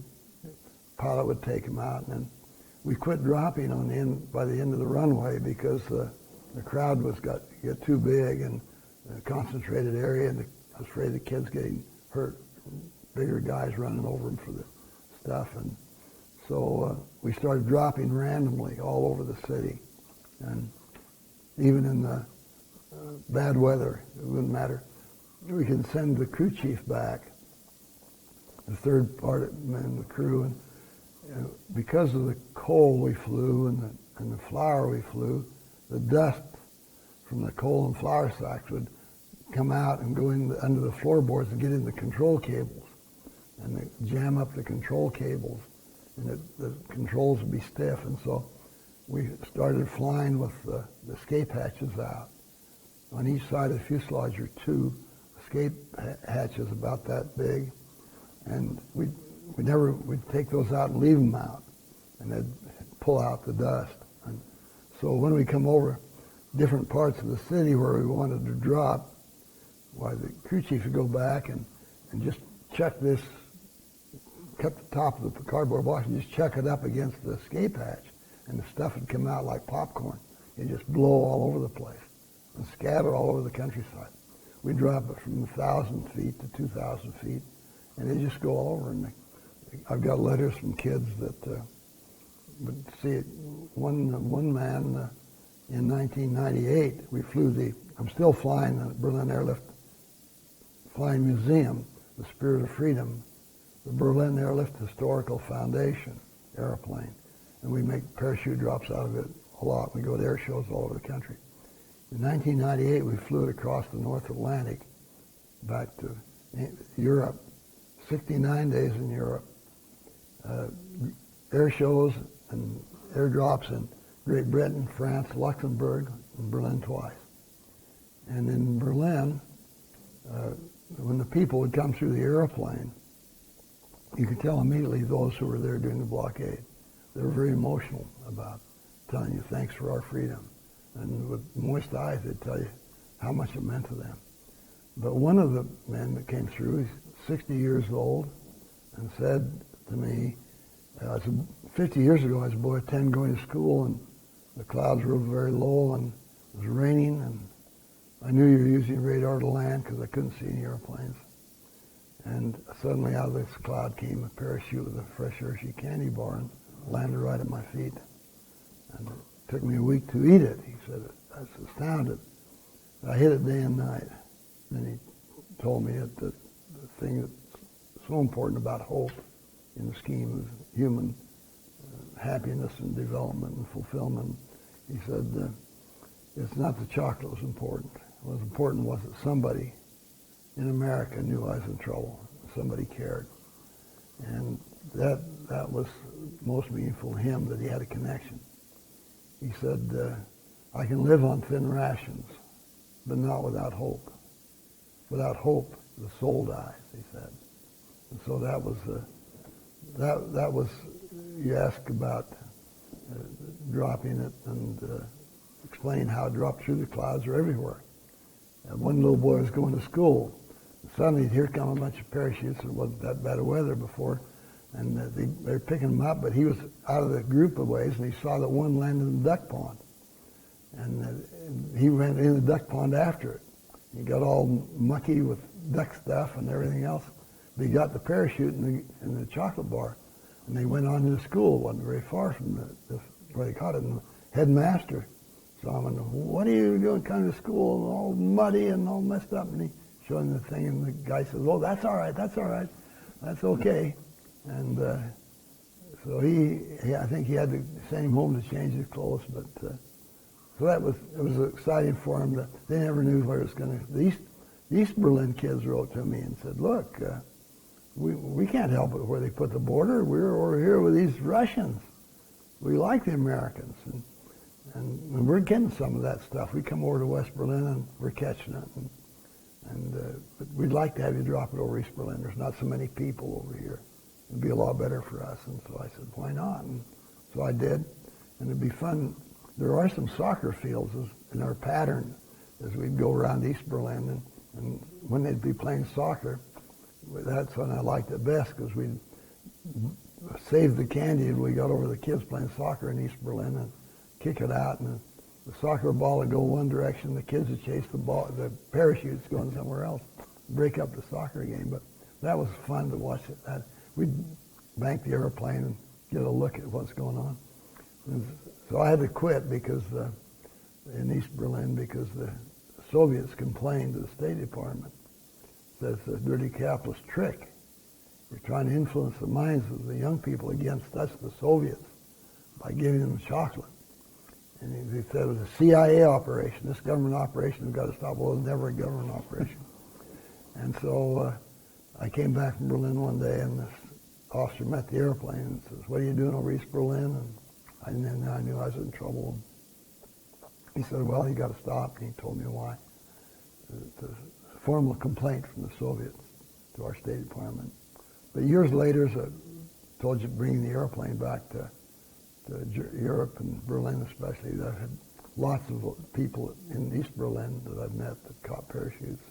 pilot would take them out, and then we quit dropping by the end of the runway because the crowd get too big and a concentrated area, and I was afraid the kids getting hurt, bigger guys running over them for the stuff, and so we started dropping randomly all over the city, and even in the bad weather, it wouldn't matter. We could send the crew chief back, the third part and the crew, and because of the coal we flew and the flour we flew, the dust from the coal and flour sacks would come out and go under the floorboards and get in the control cables, and they jam up the control cables, and the controls would be stiff, and so we started flying with the escape hatches out. On each side of the fuselage are two escape hatches about that big, and we'd take those out and leave them out, and they'd pull out the dust. And so when we come over different parts of the city where we wanted to drop, why the crew chief would go back and just check this, cut the top of the cardboard box and just check it up against the escape hatch, and the stuff would come out like popcorn. It'd just blow all over the place and scatter all over the countryside. We'd drop it from 1,000 feet to 2,000 feet, and it'd just go all over. And I've got letters from kids that would see it. One man in 1998, we flew I'm still flying the Berlin Airlift Flying Museum, the Spirit of Freedom, the Berlin Airlift Historical Foundation airplane, and we make parachute drops out of it a lot. We go to air shows all over the country. In 1998, we flew it across the North Atlantic back to Europe, 69 days in Europe, air shows and airdrops in Great Britain, France, Luxembourg, and Berlin twice. And in Berlin, when the people would come through the airplane, you could tell immediately those who were there during the blockade. They were very emotional about telling you thanks for our freedom. And with moist eyes, they'd tell you how much it meant to them. But one of the men that came through, he's 60 years old, and said to me, 50 years ago, I was a boy of 10 going to school, and the clouds were very low, and it was raining, and I knew you were using radar to land because I couldn't see any airplanes. And suddenly out of this cloud came a parachute with a fresh Hershey candy bar and landed right at my feet. And it took me a week to eat it. He said, I was astounded. I hit it day and night. Then he told me that the thing that's so important about hope in the scheme of human happiness and development and fulfillment, he said, it's not the chocolate was important. What was important was that somebody in America knew I was in trouble. Somebody cared. And that was most meaningful to him, that he had a connection. He said, I can live on thin rations, but not without hope. Without hope, the soul dies, he said. And so that was you asked about dropping it and explaining how it dropped through the clouds or everywhere. And one little boy was going to school. Suddenly, here come a bunch of parachutes. It wasn't that bad of weather before, and they were picking him up. But he was out of the group of ways, and he saw that one landed in the duck pond, and he ran in the duck pond after it. He got all mucky with duck stuff and everything else. But he got the parachute and the chocolate bar, and they went on to the school. It wasn't very far from where they caught it. And the headmaster saw him, and what are you doing coming to school all muddy and all messed up? And he showed him the thing, and the guy says, oh, that's all right, that's okay. And so I think he had to send him home to change his clothes, but so it was exciting for him. They never knew where it was going to. The East Berlin kids wrote to me and said, look, we can't help it where they put the border. We're over here with these Russians. We like the Americans, and we're getting some of that stuff. We come over to West Berlin and we're catching it, but we'd like to have you drop it over East Berlin. There's not so many people over here. It'd be a lot better for us. And so I said, why not? And so I did, and it'd be fun. There are some soccer fields in our pattern as we'd go around East Berlin, and when they'd be playing soccer, that's when I liked it best, because we'd save the candy and we got over the kids playing soccer in East Berlin and kick it out, and the soccer ball would go one direction, the kids would chase the ball, the parachutes going somewhere else, break up the soccer game. But that was fun to watch it. We'd bank the airplane and get a look at what's going on. And so I had to quit because in East Berlin, because the Soviets complained to the State Department that it's a dirty capitalist trick. We're trying to influence the minds of the young people against us, the Soviets, by giving them chocolate. And he said it was a CIA operation. This government operation has got to stop. Well, it was never a government operation. And so I came back from Berlin one day, and this officer met the airplane and says, "What are you doing over East Berlin?" And then I knew I was in trouble. He said, "Well, you got to stop." And he told me why. It's a formal complaint from the Soviets to our State Department. But years later, as I told you, bringing the airplane back to Europe and Berlin especially, I had lots of people in East Berlin that I've met that caught parachutes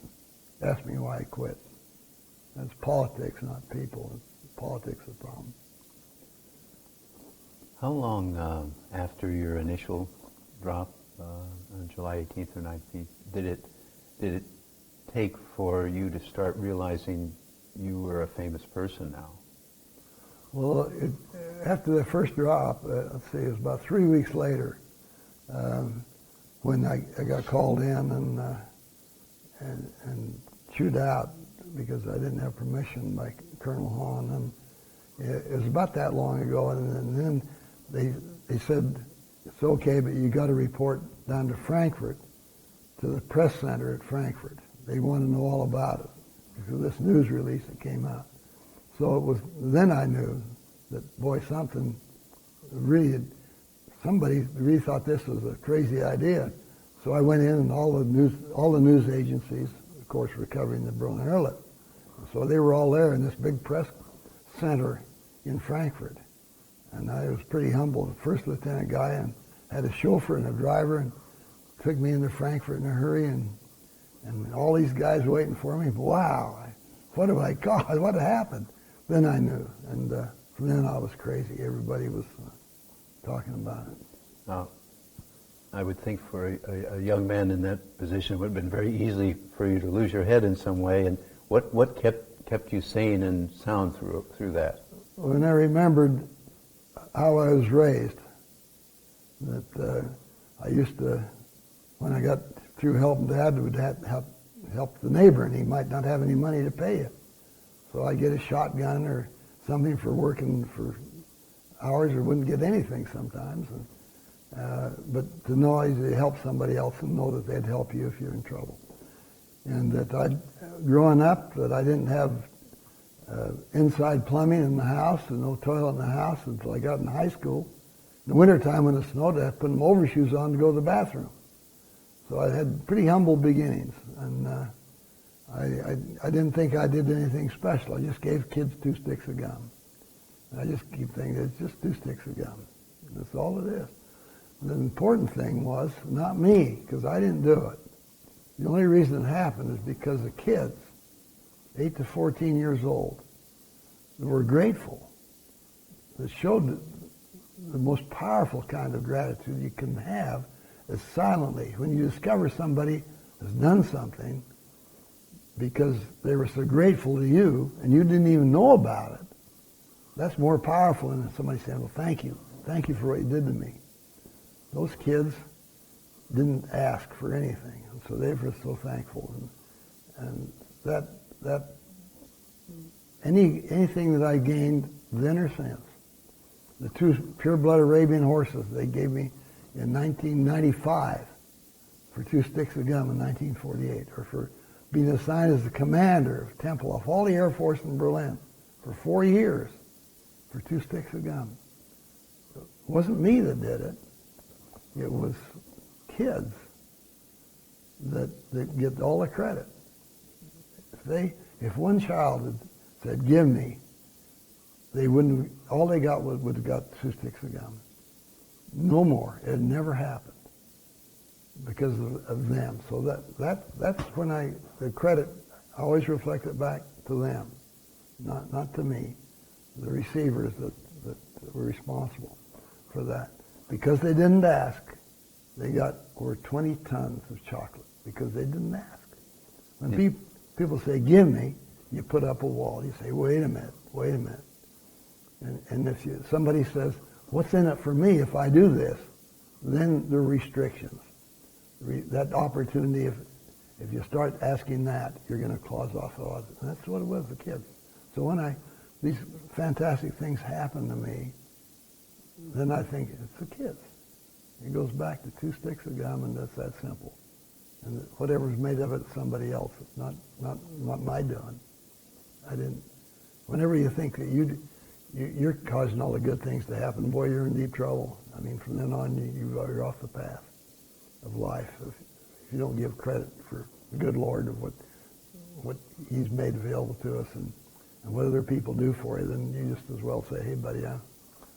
asked me why I quit. That's politics, not people. It's politics the problem. How long after your initial drop on July 18th or 19th did it take for you to start realizing you were a famous person now? Well, after the first drop, let's see, it was about 3 weeks later when I got called in and chewed out because I didn't have permission by Colonel Hahn. And it was about that long ago, and then they said, "It's okay, but you got to report down to Frankfurt, to the press center at Frankfurt. They want to know all about it because of this news release that came out." So it was then I knew that, boy, somebody really thought this was a crazy idea. So I went in, and all the news agencies, of course, were covering the Berlin airlift. So they were all there in this big press center in Frankfurt. And I was pretty humble. The first lieutenant guy, and had a chauffeur and a driver, and took me into Frankfurt in a hurry, and all these guys waiting for me. Wow, what have I caused? What happened? Then I knew, and from then on I was crazy. Everybody was talking about it. Now, I would think for a young man in that position, it would have been very easy for you to lose your head in some way. And what kept you sane and sound through that? When I remembered how I was raised, that I used to, when I got through helping Dad, would help the neighbor, and he might not have any money to pay you. So I'd get a shotgun or something for working for hours, or wouldn't get anything sometimes. But to know to help somebody else and know that they'd help you if you're in trouble. And that growing up, that I didn't have inside plumbing in the house and no toilet in the house until I got in high school. In the wintertime when it snowed, I had to put them overshoes on to go to the bathroom. So I had pretty humble beginnings, and I didn't think I did anything special. I just gave kids 2 sticks of gum. And I just keep thinking, it's just 2 sticks of gum. That's all it is. And the important thing was, not me, because I didn't do it. The only reason it happened is because the kids, 8 to 14 years old, that were grateful, that showed the most powerful kind of gratitude you can have is silently. When you discover somebody has done something because they were so grateful to you and you didn't even know about it, that's more powerful than somebody saying, "Well, thank you. Thank you for what you did to me." Those kids didn't ask for anything, and so they were so thankful. And that anything that I gained then or since, the 2 pure-blood Arabian horses they gave me in 1995 for 2 sticks of gum in 1948, or for being assigned as the commander of Tempelhof, all the Air Force in Berlin. for 4 years for 2 sticks of gum. It wasn't me that did it. It was kids that get all the credit. If one child had said, "Give me," they wouldn't. All they got would have got 2 sticks of gum. No more. It never happened because of them. So that's when the credit I always reflect it back to them, not to me, the receivers that were responsible for that. Because they didn't ask, they got over 20 tons of chocolate because they didn't ask. When people say, "Give me," you put up a wall. You say, wait a minute. And if somebody says, "What's in it for me if I do this?" then there are restrictions. That opportunity, if you start asking that, you're going to close off the odds. And that's what it was, the kids. So when these fantastic things happen to me, then I think it's the kids. It goes back to 2 sticks of gum, and that's that simple. And whatever's made of it, somebody else. It's not my doing. I didn't. Whenever you think that you're causing all the good things to happen, boy, you're in deep trouble. I mean, from then on, you're off the path of life. If you don't give credit for the good Lord of what He's made available to us and what other people do for you, then you just as well say, "Hey, buddy,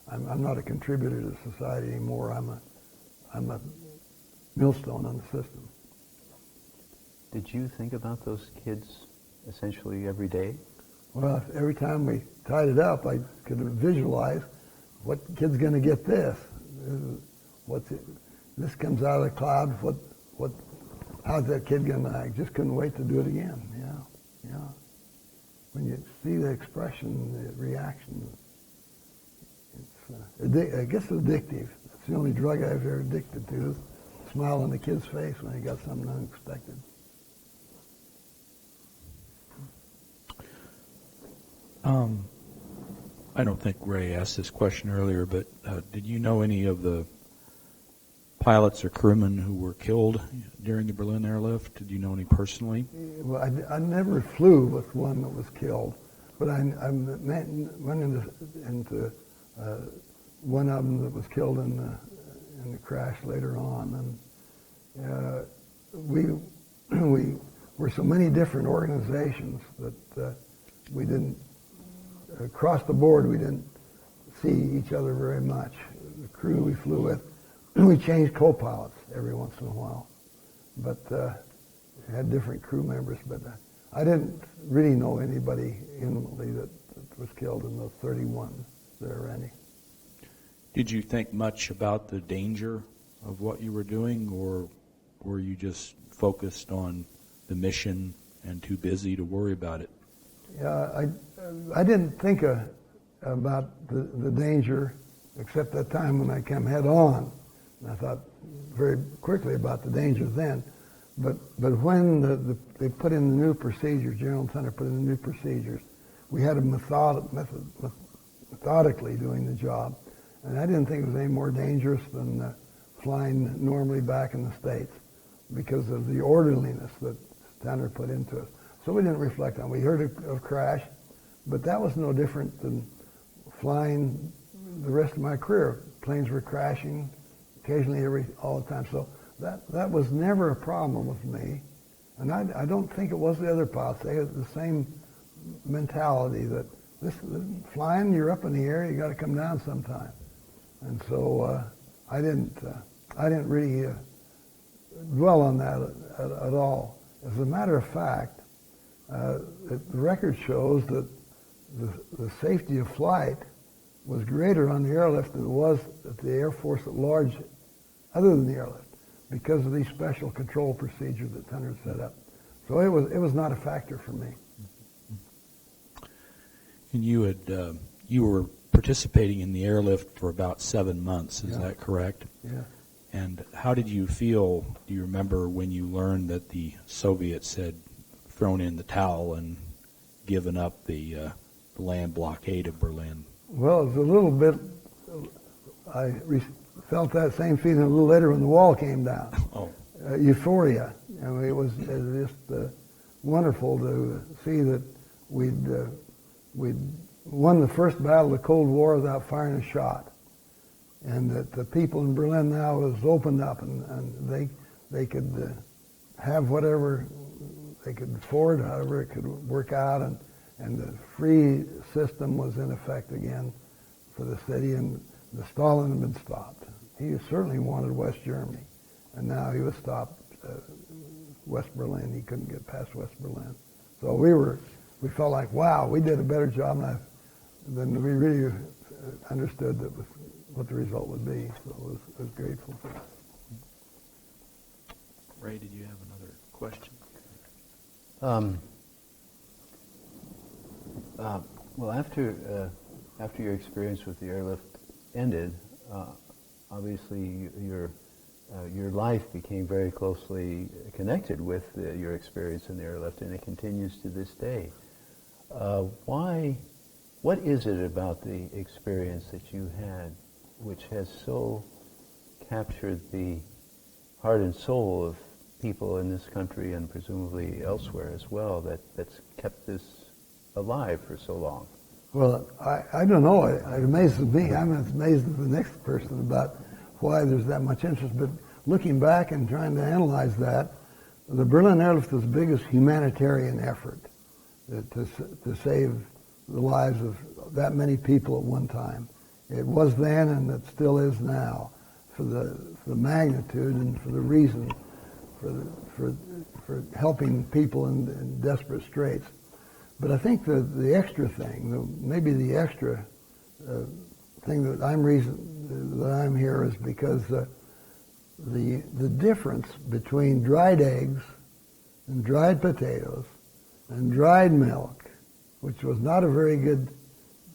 I'm not a contributor to society anymore. I'm a millstone on the system." Did you think about those kids essentially every day? Well, every time we tied it up, I could visualize what kid's going to get this. This comes out of the cloud. How's that kid going to act? Just couldn't wait to do it again. Yeah. When you see the expression, the reaction, I guess addictive. It's the only drug I've ever addicted to. Is smile on the kid's face when he got something unexpected. I don't think Ray asked this question earlier, but did you know any of the pilots or crewmen who were killed during the Berlin airlift? Did you know any personally? Well, I never flew with one that was killed, but I went into one of them that was killed in the crash later on, and we were so many different organizations that we didn't. Across the board, we didn't see each other very much. The crew we flew with, we changed co-pilots every once in a while, but had different crew members. But I didn't really know anybody intimately that was killed in those 31 that are any. Did you think much about the danger of what you were doing, or were you just focused on the mission and too busy to worry about it? Yeah, I didn't think about the danger except that time when I came head on. And I thought very quickly about the danger then. But when they put in the new procedures, General Thunder put in the new procedures, we had to methodically doing the job. And I didn't think it was any more dangerous than flying normally back in the States because of the orderliness that Thunder put into it. So we didn't reflect on it. We heard of crash, but that was no different than flying the rest of my career. Planes were crashing occasionally all the time. So that was never a problem with me. And I don't think it was the other pilots. They had the same mentality that this flying, you're up in the air, you got to come down sometime. And so I didn't really dwell on that at all. As a matter of fact, the record shows that the safety of flight was greater on the airlift than it was at the Air Force at large, other than the airlift, because of these special control procedures that Thunder set up. So it was not a factor for me. And you were participating in the airlift for about 7 months. Is that correct? Yeah. And how did you feel? Do you remember when you learned that the Soviets had thrown in the towel and given up the land blockade of Berlin? Well, it was a little bit. I felt that same feeling a little later when the wall came down. Oh. Euphoria. I mean, it was just wonderful to see that we'd won the first battle of the Cold War without firing a shot. And that the people in Berlin now was opened up, and they could have whatever they could afford, however it could work out, and the free system was in effect again for the city, and the Stalin had been stopped. He certainly wanted West Germany, and now he was stopped West Berlin. He couldn't get past West Berlin. So we felt like, wow, we did a better job than we really understood that was what the result would be. So I was grateful for that. Ray, did you have another question? Well, after your experience with the airlift ended, obviously your life became very closely connected with your experience in the airlift, and it continues to this day. What is it about the experience that you had which has so captured the heart and soul of people in this country and presumably elsewhere as well, that's kept this alive for so long? Well, I don't know. It amazes me. I'm amazed at the next person about why there's that much interest. But looking back and trying to analyze that, the Berlin Airlift was the biggest humanitarian effort to save the lives of that many people at one time. It was then, and it still is now, for the magnitude and for the reason for helping people in desperate straits. But I think the extra thing, maybe the extra thing that I'm here is because the difference between dried eggs and dried potatoes and dried milk, which was not a very good,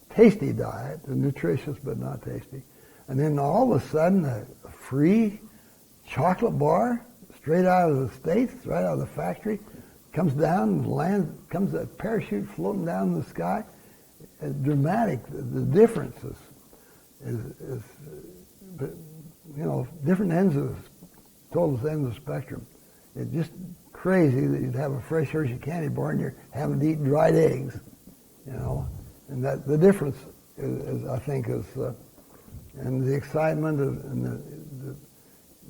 tasty diet, nutritious but not tasty, and then all of a sudden a free chocolate bar straight out of the States, right out of the factory, comes down and lands, comes a parachute floating down in the sky. It's dramatic. The difference is different total ends of the spectrum. It's just crazy that you'd have a fresh Hershey candy bar and you're having to eat dried eggs, and that the difference is I think is, and the excitement and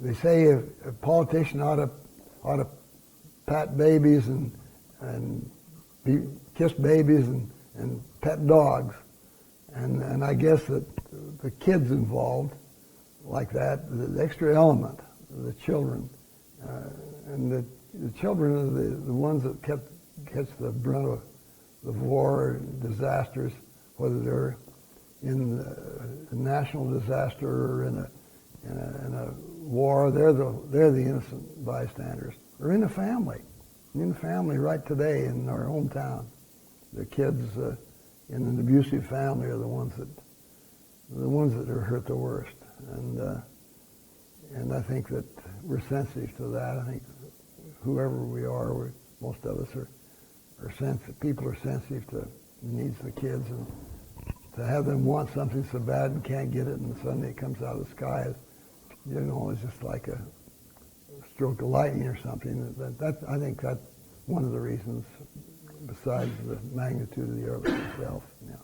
they say a politician ought to pat babies and kiss babies and pet dogs, and I guess that the kids involved like that, the extra element, the children, and the children are the ones that catch the brunt of the war disasters, whether they're in a national disaster or in a war. They're the innocent bystanders. Or in a family right today in our hometown. The kids in an abusive family are the ones that are hurt the worst. And I think that we're sensitive to that. I think whoever we are, most of us are sensitive. People are sensitive to the needs of the kids, and to have them want something so bad and can't get it, and suddenly it comes out of the sky, it's just like a stroke of lightning or something. I think that's one of the reasons, besides the magnitude of the airlift itself. Yeah.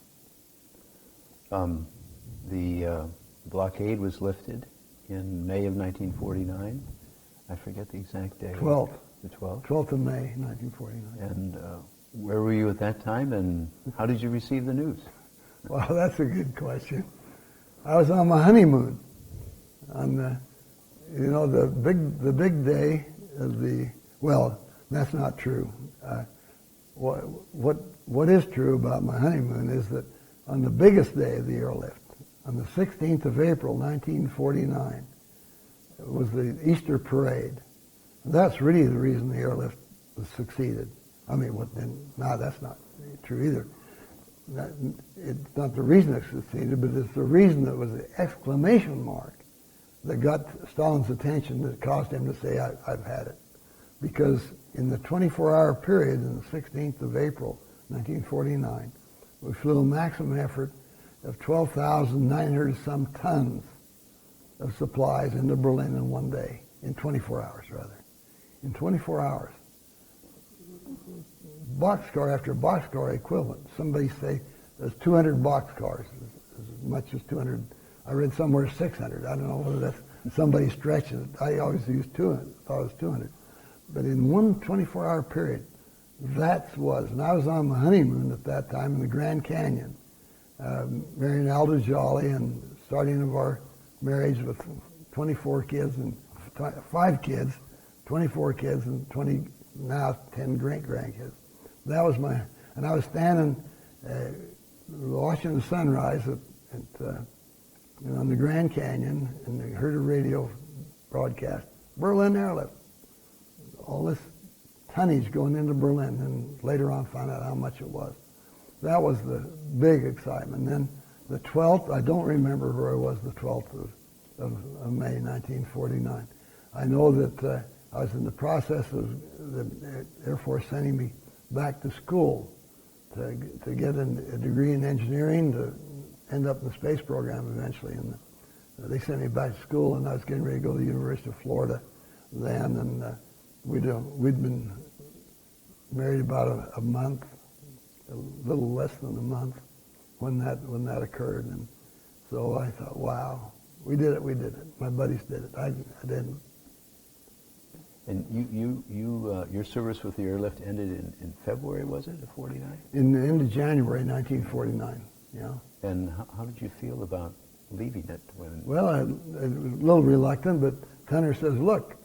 The blockade was lifted in May of 1949. I forget the exact day. 12th. The 12th? 12th of May, 1949. And where were you at that time, and how did you receive the news? Well, that's a good question. I was on my honeymoon. On the big day of well, that's not true. What is true about my honeymoon is that on the biggest day of the airlift, on the 16th of April, 1949, it was the Easter parade. And that's really the reason the airlift was succeeded. I mean, that's not true either. It's not the reason it succeeded, but it's the reason that was the exclamation mark that got Stalin's attention, that caused him to say, I've had it. Because in the 24-hour period, on the 16th of April, 1949, we flew a maximum effort of 12,900 some tons of supplies into Berlin in one day, in 24 hours rather. In 24 hours. Boxcar after boxcar equivalent. Somebody say there's 200 boxcars, as much as 200. I read somewhere 600. I don't know whether that's somebody stretches it. I always used 200, thought it was 200. But in one 24-hour period, that was, and I was on my honeymoon at that time in the Grand Canyon, marrying Alda Jolly and starting of our marriage with 24 kids and 5 kids, 24 kids and 10 great-grandkids. That was my, and I was standing watching the sunrise on the Grand Canyon, and I heard a radio broadcast, Berlin airlift. All this tonnage going into Berlin, and later on found out how much it was. That was the big excitement. Then the 12th, I don't remember where I was the 12th of May 1949. I know that I was in the process of the Air Force sending me back to school to get a degree in engineering to end up in the space program eventually. And they sent me back to school, and I was getting ready to go to the University of Florida then, and we'd been married about a month, a little less than a month, when that occurred. And so I thought, wow, we did it. My buddies did it. I didn't. And your service with the airlift ended in February, was it, of 49? In the end of January 1949, yeah. And how did you feel about leaving it? Well, I was a little reluctant, but Tunner says, look,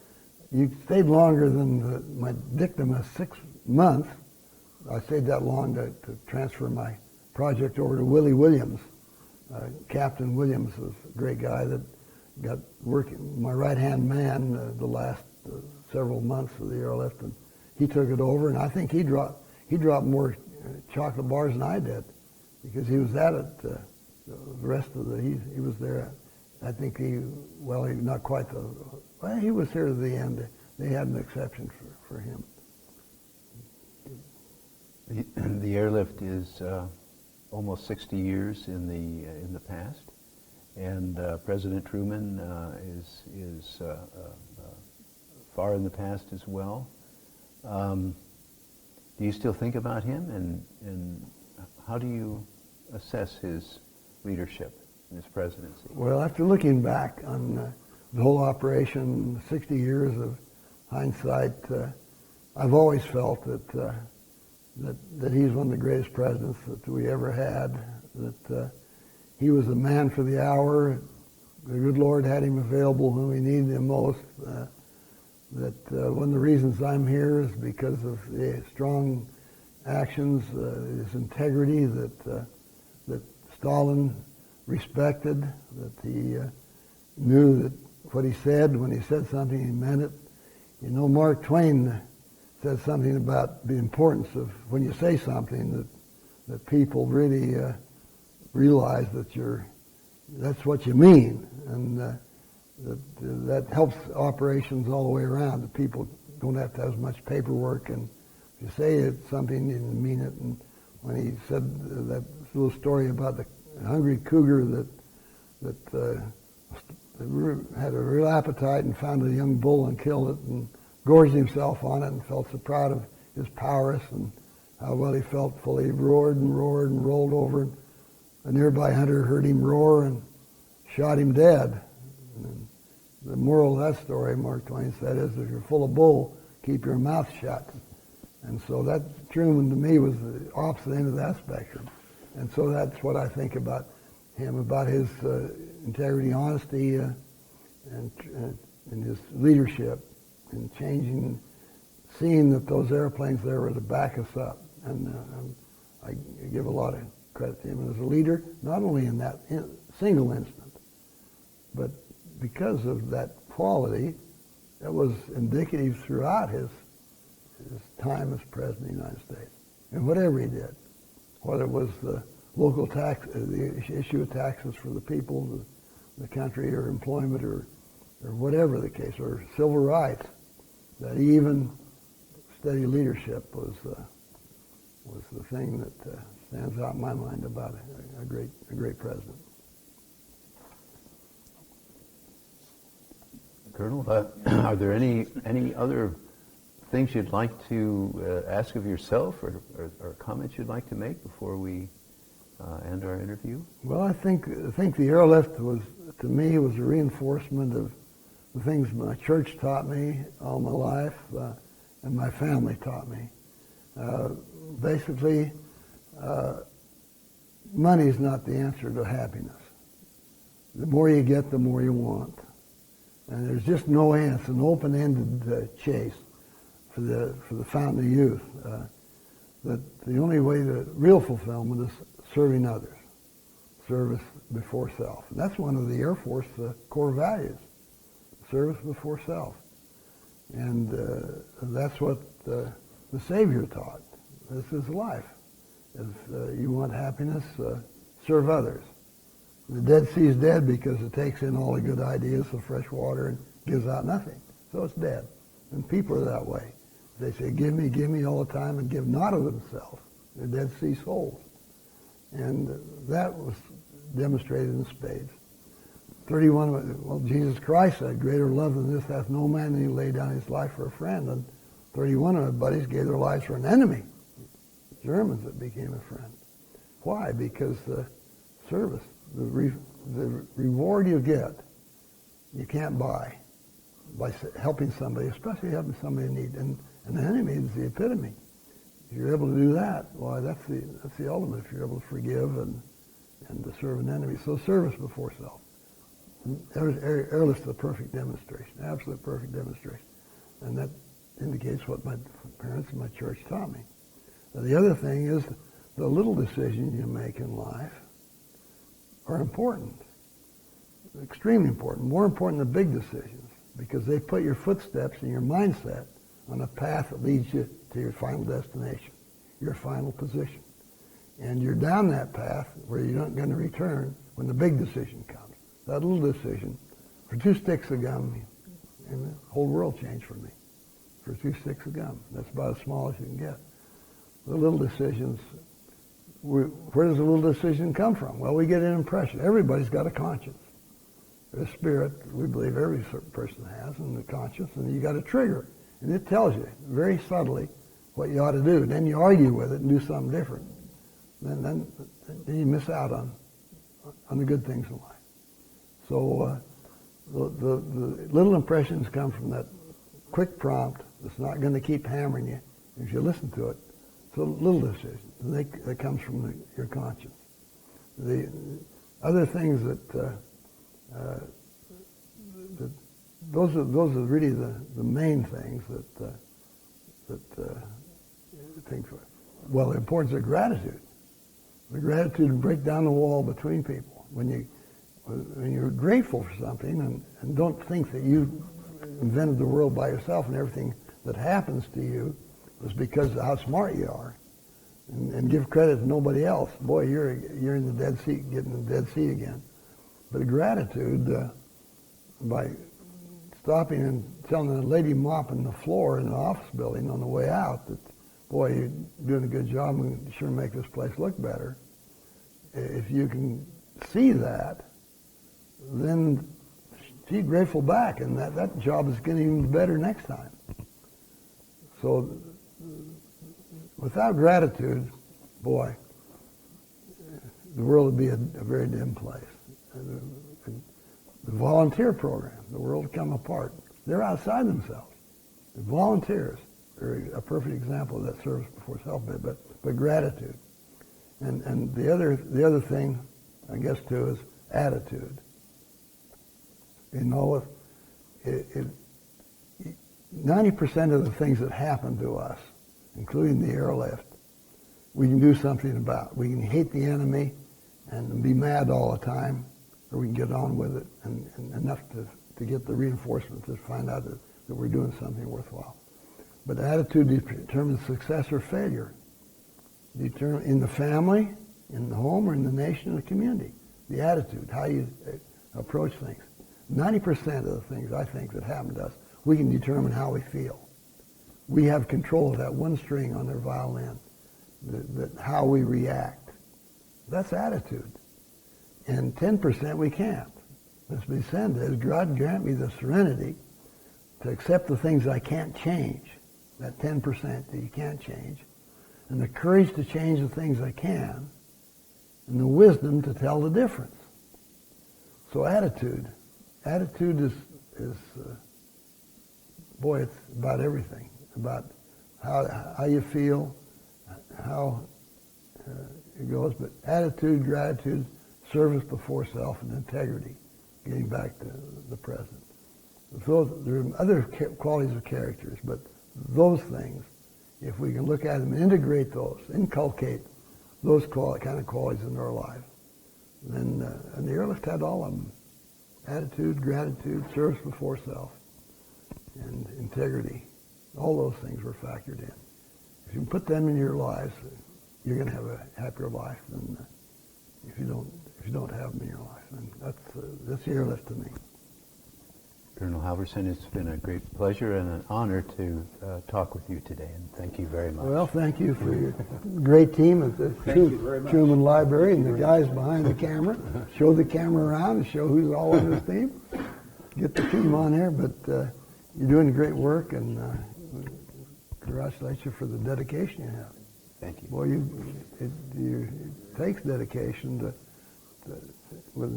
you stayed longer than my dictum of 6 months. I stayed that long to transfer my project over to Willie Williams. Captain Williams was a great guy that got working, my right-hand man the last several months of the airlift, and he took it over, and I think he dropped more chocolate bars than I did, because he was at it the rest of he was there. I think he not quite he was here to the end. They had an exception for him. The airlift is almost 60 years in the past, and President Truman is far in the past as well. Do you still think about him, and how do you assess his leadership in his presidency? Well, after looking back on the whole operation, 60 years of hindsight, I've always felt that he's one of the greatest presidents that we ever had, that he was a man for the hour. The good Lord had him available when we needed him most. One of the reasons I'm here is because of the strong actions, his integrity that Stalin respected, that he knew that what he said, when he said something, he meant it. You know, Mark Twain said something about the importance of when you say something that people really realize that's what you mean, and that helps operations all the way around. The people don't have to have as much paperwork, and if you say something, you mean it. And when he said that little story about the hungry cougar that had a real appetite and found a young bull and killed it and gorged himself on it and felt so proud of his prowess and how well he felt, fully roared and roared and rolled over, and a nearby hunter heard him roar and shot him dead. And the moral of that story, Mark Twain said, is if you're full of bull, keep your mouth shut. And so that Truman to me was the opposite end of that spectrum. And so that's what I think about him, about his integrity, honesty, and his leadership in changing, seeing that those airplanes there were to back us up. And I give a lot of credit to him. And as a leader, not only in that single instant, but because of that quality, that was indicative throughout his time as President of the United States. And whatever he did, whether it was the local tax, the issue of taxes for the people, the country, or employment, or whatever the case, or civil rights, that even steady leadership was the thing that stands out in my mind about a great president. Colonel, are there any other things you'd like to ask of yourself, or comments you'd like to make before we and our interview? Well, I think the airlift was, to me, was a reinforcement of the things my church taught me all my life, and my family taught me. Basically, money is not the answer to happiness. The more you get, the more you want. And there's just no answer, an open-ended chase for the fountain of youth. That the only way to real fulfillment is serving others, service before self. And that's one of the Air Force core values, service before self. And that's what the Savior taught. This is life. If you want happiness, serve others. The Dead Sea is dead because it takes in all the good ideas of fresh water and gives out nothing. So it's dead. And people are that way. They say, give me all the time and give not of themselves. They're Dead Sea souls. And that was demonstrated in spades. 31, well, Jesus Christ said, greater love than this hath no man than he laid down his life for a friend. And 31 of my buddies gave their lives for an enemy. Germans that became a friend. Why? Because the service, the reward you get, you can't buy by helping somebody, especially helping somebody in need. And an enemy is the epitome. If you're able to do that, why, that's the ultimate. If you're able to forgive and to serve an enemy. So service before self. Airlift's the perfect demonstration, absolute perfect demonstration. And that indicates what my parents and my church taught me. The other thing is the little decisions you make in life are important, extremely important, more important than big decisions, because they put your footsteps and your mindset on a path that leads you to your final destination, your final position. And you're down that path where you're not going to return when the big decision comes. That little decision, for 2 sticks of gum, and the whole world changed for me. For 2 sticks of gum. That's about as small as you can get. The little decisions, where does a little decision come from? Well, we get an impression. Everybody's got a conscience. A spirit, we believe every person has, and the conscience, and you got a trigger. And it tells you very subtly what you ought to do. Then you argue with it and do something different. Then you miss out on the good things in life. So the little impressions come from that quick prompt that's not going to keep hammering you if you listen to it. So little decisions. That comes from your conscience. The other things that those are really the main things that things. Well, the importance of gratitude. The gratitude to break down the wall between people. When you're grateful for something and don't think that you invented the world by yourself and everything that happens to you was because of how smart you are, and give credit to nobody else. Boy, you're in the Dead Sea, getting in the Dead Sea again. But gratitude by stopping and telling the lady mopping the floor in the office building on the way out that, boy, you're doing a good job and sure make this place look better. If you can see that, then she's grateful back, and that job is getting even better next time. So without gratitude, boy, the world would be a very dim place. The volunteer program, the world would come apart. They're outside themselves. The volunteers are a perfect example of that service before self, but gratitude. And the other thing, I guess, too, is attitude. You know, 90% of the things that happen to us, including the airlift, we can do something about. We can hate the enemy and be mad all the time, or we can get on with it and enough to get the reinforcement to find out that we're doing something worthwhile. But attitude determines success or failure. In the family, in the home, or in the nation, or the community. The attitude, how you approach things. 90% of the things, I think, that happen to us, we can determine how we feel. We have control of that one string on their violin, how we react. That's attitude. And 10% we can't. As we said, is God grant me the serenity to accept the things I can't change, that 10% that you can't change, and the courage to change the things I can, and the wisdom to tell the difference. So attitude is boy, it's about everything, about how you feel, how it goes. But attitude, gratitude, service before self, and integrity. Getting back to the present. So there are other qualities of characters, but those things, if we can look at them and integrate those, inculcate those kind of qualities in our lives, then and the airlift had all of them: attitude, gratitude, service before self, and integrity. All those things were factored in. If you can put them in your lives, you're going to have a happier life than if you don't have them in your life. And that's the airlift to me. Colonel Halverson, it's been a great pleasure and an honor to talk with you today, and thank you very much. Well, thank you for your great team at the Truman Library and the guys behind the camera. Show the camera around and show who's all on this team. Get the team on there, but you're doing great work, and congratulate you for the dedication you have. Thank you. Boy, it takes dedication with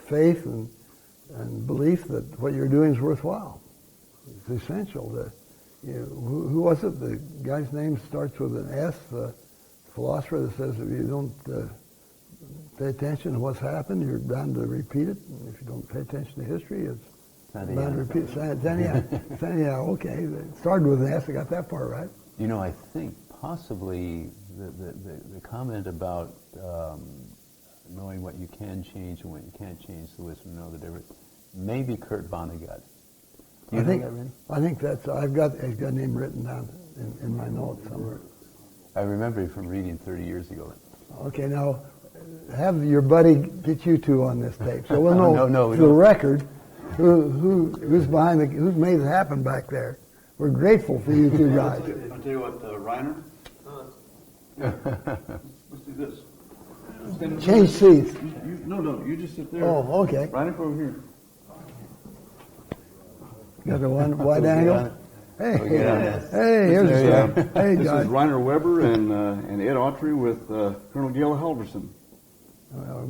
faith and belief that what you're doing is worthwhile. It's essential. Who was it? The guy's name starts with an S, the philosopher that says if you don't pay attention to what's happened, you're bound to repeat it. And if you don't pay attention to history, it's bound to repeat it. Santiago, okay. It started with an S. I got that part right. You know, I think possibly the comment about knowing what you can change and what you can't change, the wisdom to know the difference, maybe Kurt Vonnegut. Do you know that, Randy? I think that's, I've got his name written down in my notes somewhere. I remember it from reading 30 years ago. Okay, now have your buddy get you two on this tape, so we'll know no, for the record who's behind who's made it happen back there. We're grateful for you two guys. I'll tell you what, Reiner. Let's do this. Change seats. No, you just sit there. Oh, okay. Reiner, over here. Got the one wide angle. Hey, Here's hey, This guys. is Reiner Weber and Ed Autry with Colonel Gil Halverson.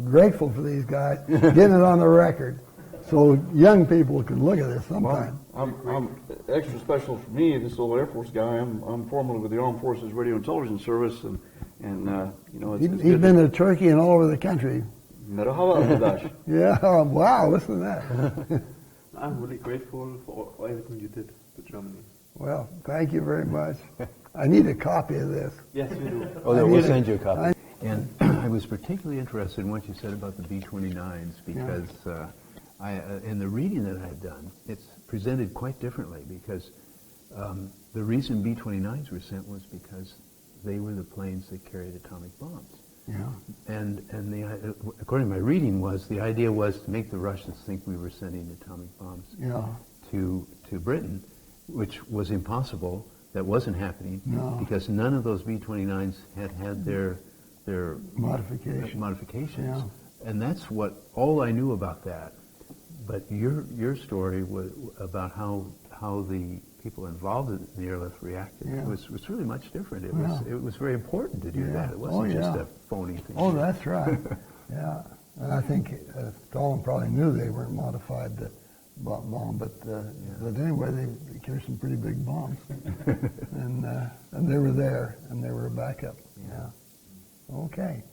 Grateful for these guys getting it on the record, so young people can look at this sometime. I'm extra special for me, this old Air Force guy. I'm formerly with the Armed Forces Radio and Television Service, and you know, it's He's been to Turkey and all over the country. Merhaba. Yeah, wow, listen to that. I'm really grateful for everything you did for Germany. Well, thank you very much. I need a copy of this. Yes, you do. Oh, we'll send you a copy. And I was particularly interested in what you said about the B-29s because in the reading that I had done, it's presented quite differently because the reason B-29s were sent was because they were the planes that carried atomic bombs. Yeah. And according to my reading the idea was to make the Russians think we were sending atomic bombs to Britain, which was impossible. That wasn't happening because none of those B-29s had their modifications. Yeah. And that's all I knew about that. But your story was about how the people involved in the airlift reacted. Yeah. It was really much different. It was very important to do that. It Oh, wasn't just yeah. a phony thing. Oh, that's right. Yeah. And I think Stalin probably knew they weren't modified to bomb, but anyway, they carried some pretty big bombs. and they were there, and they were a backup. Yeah. Okay.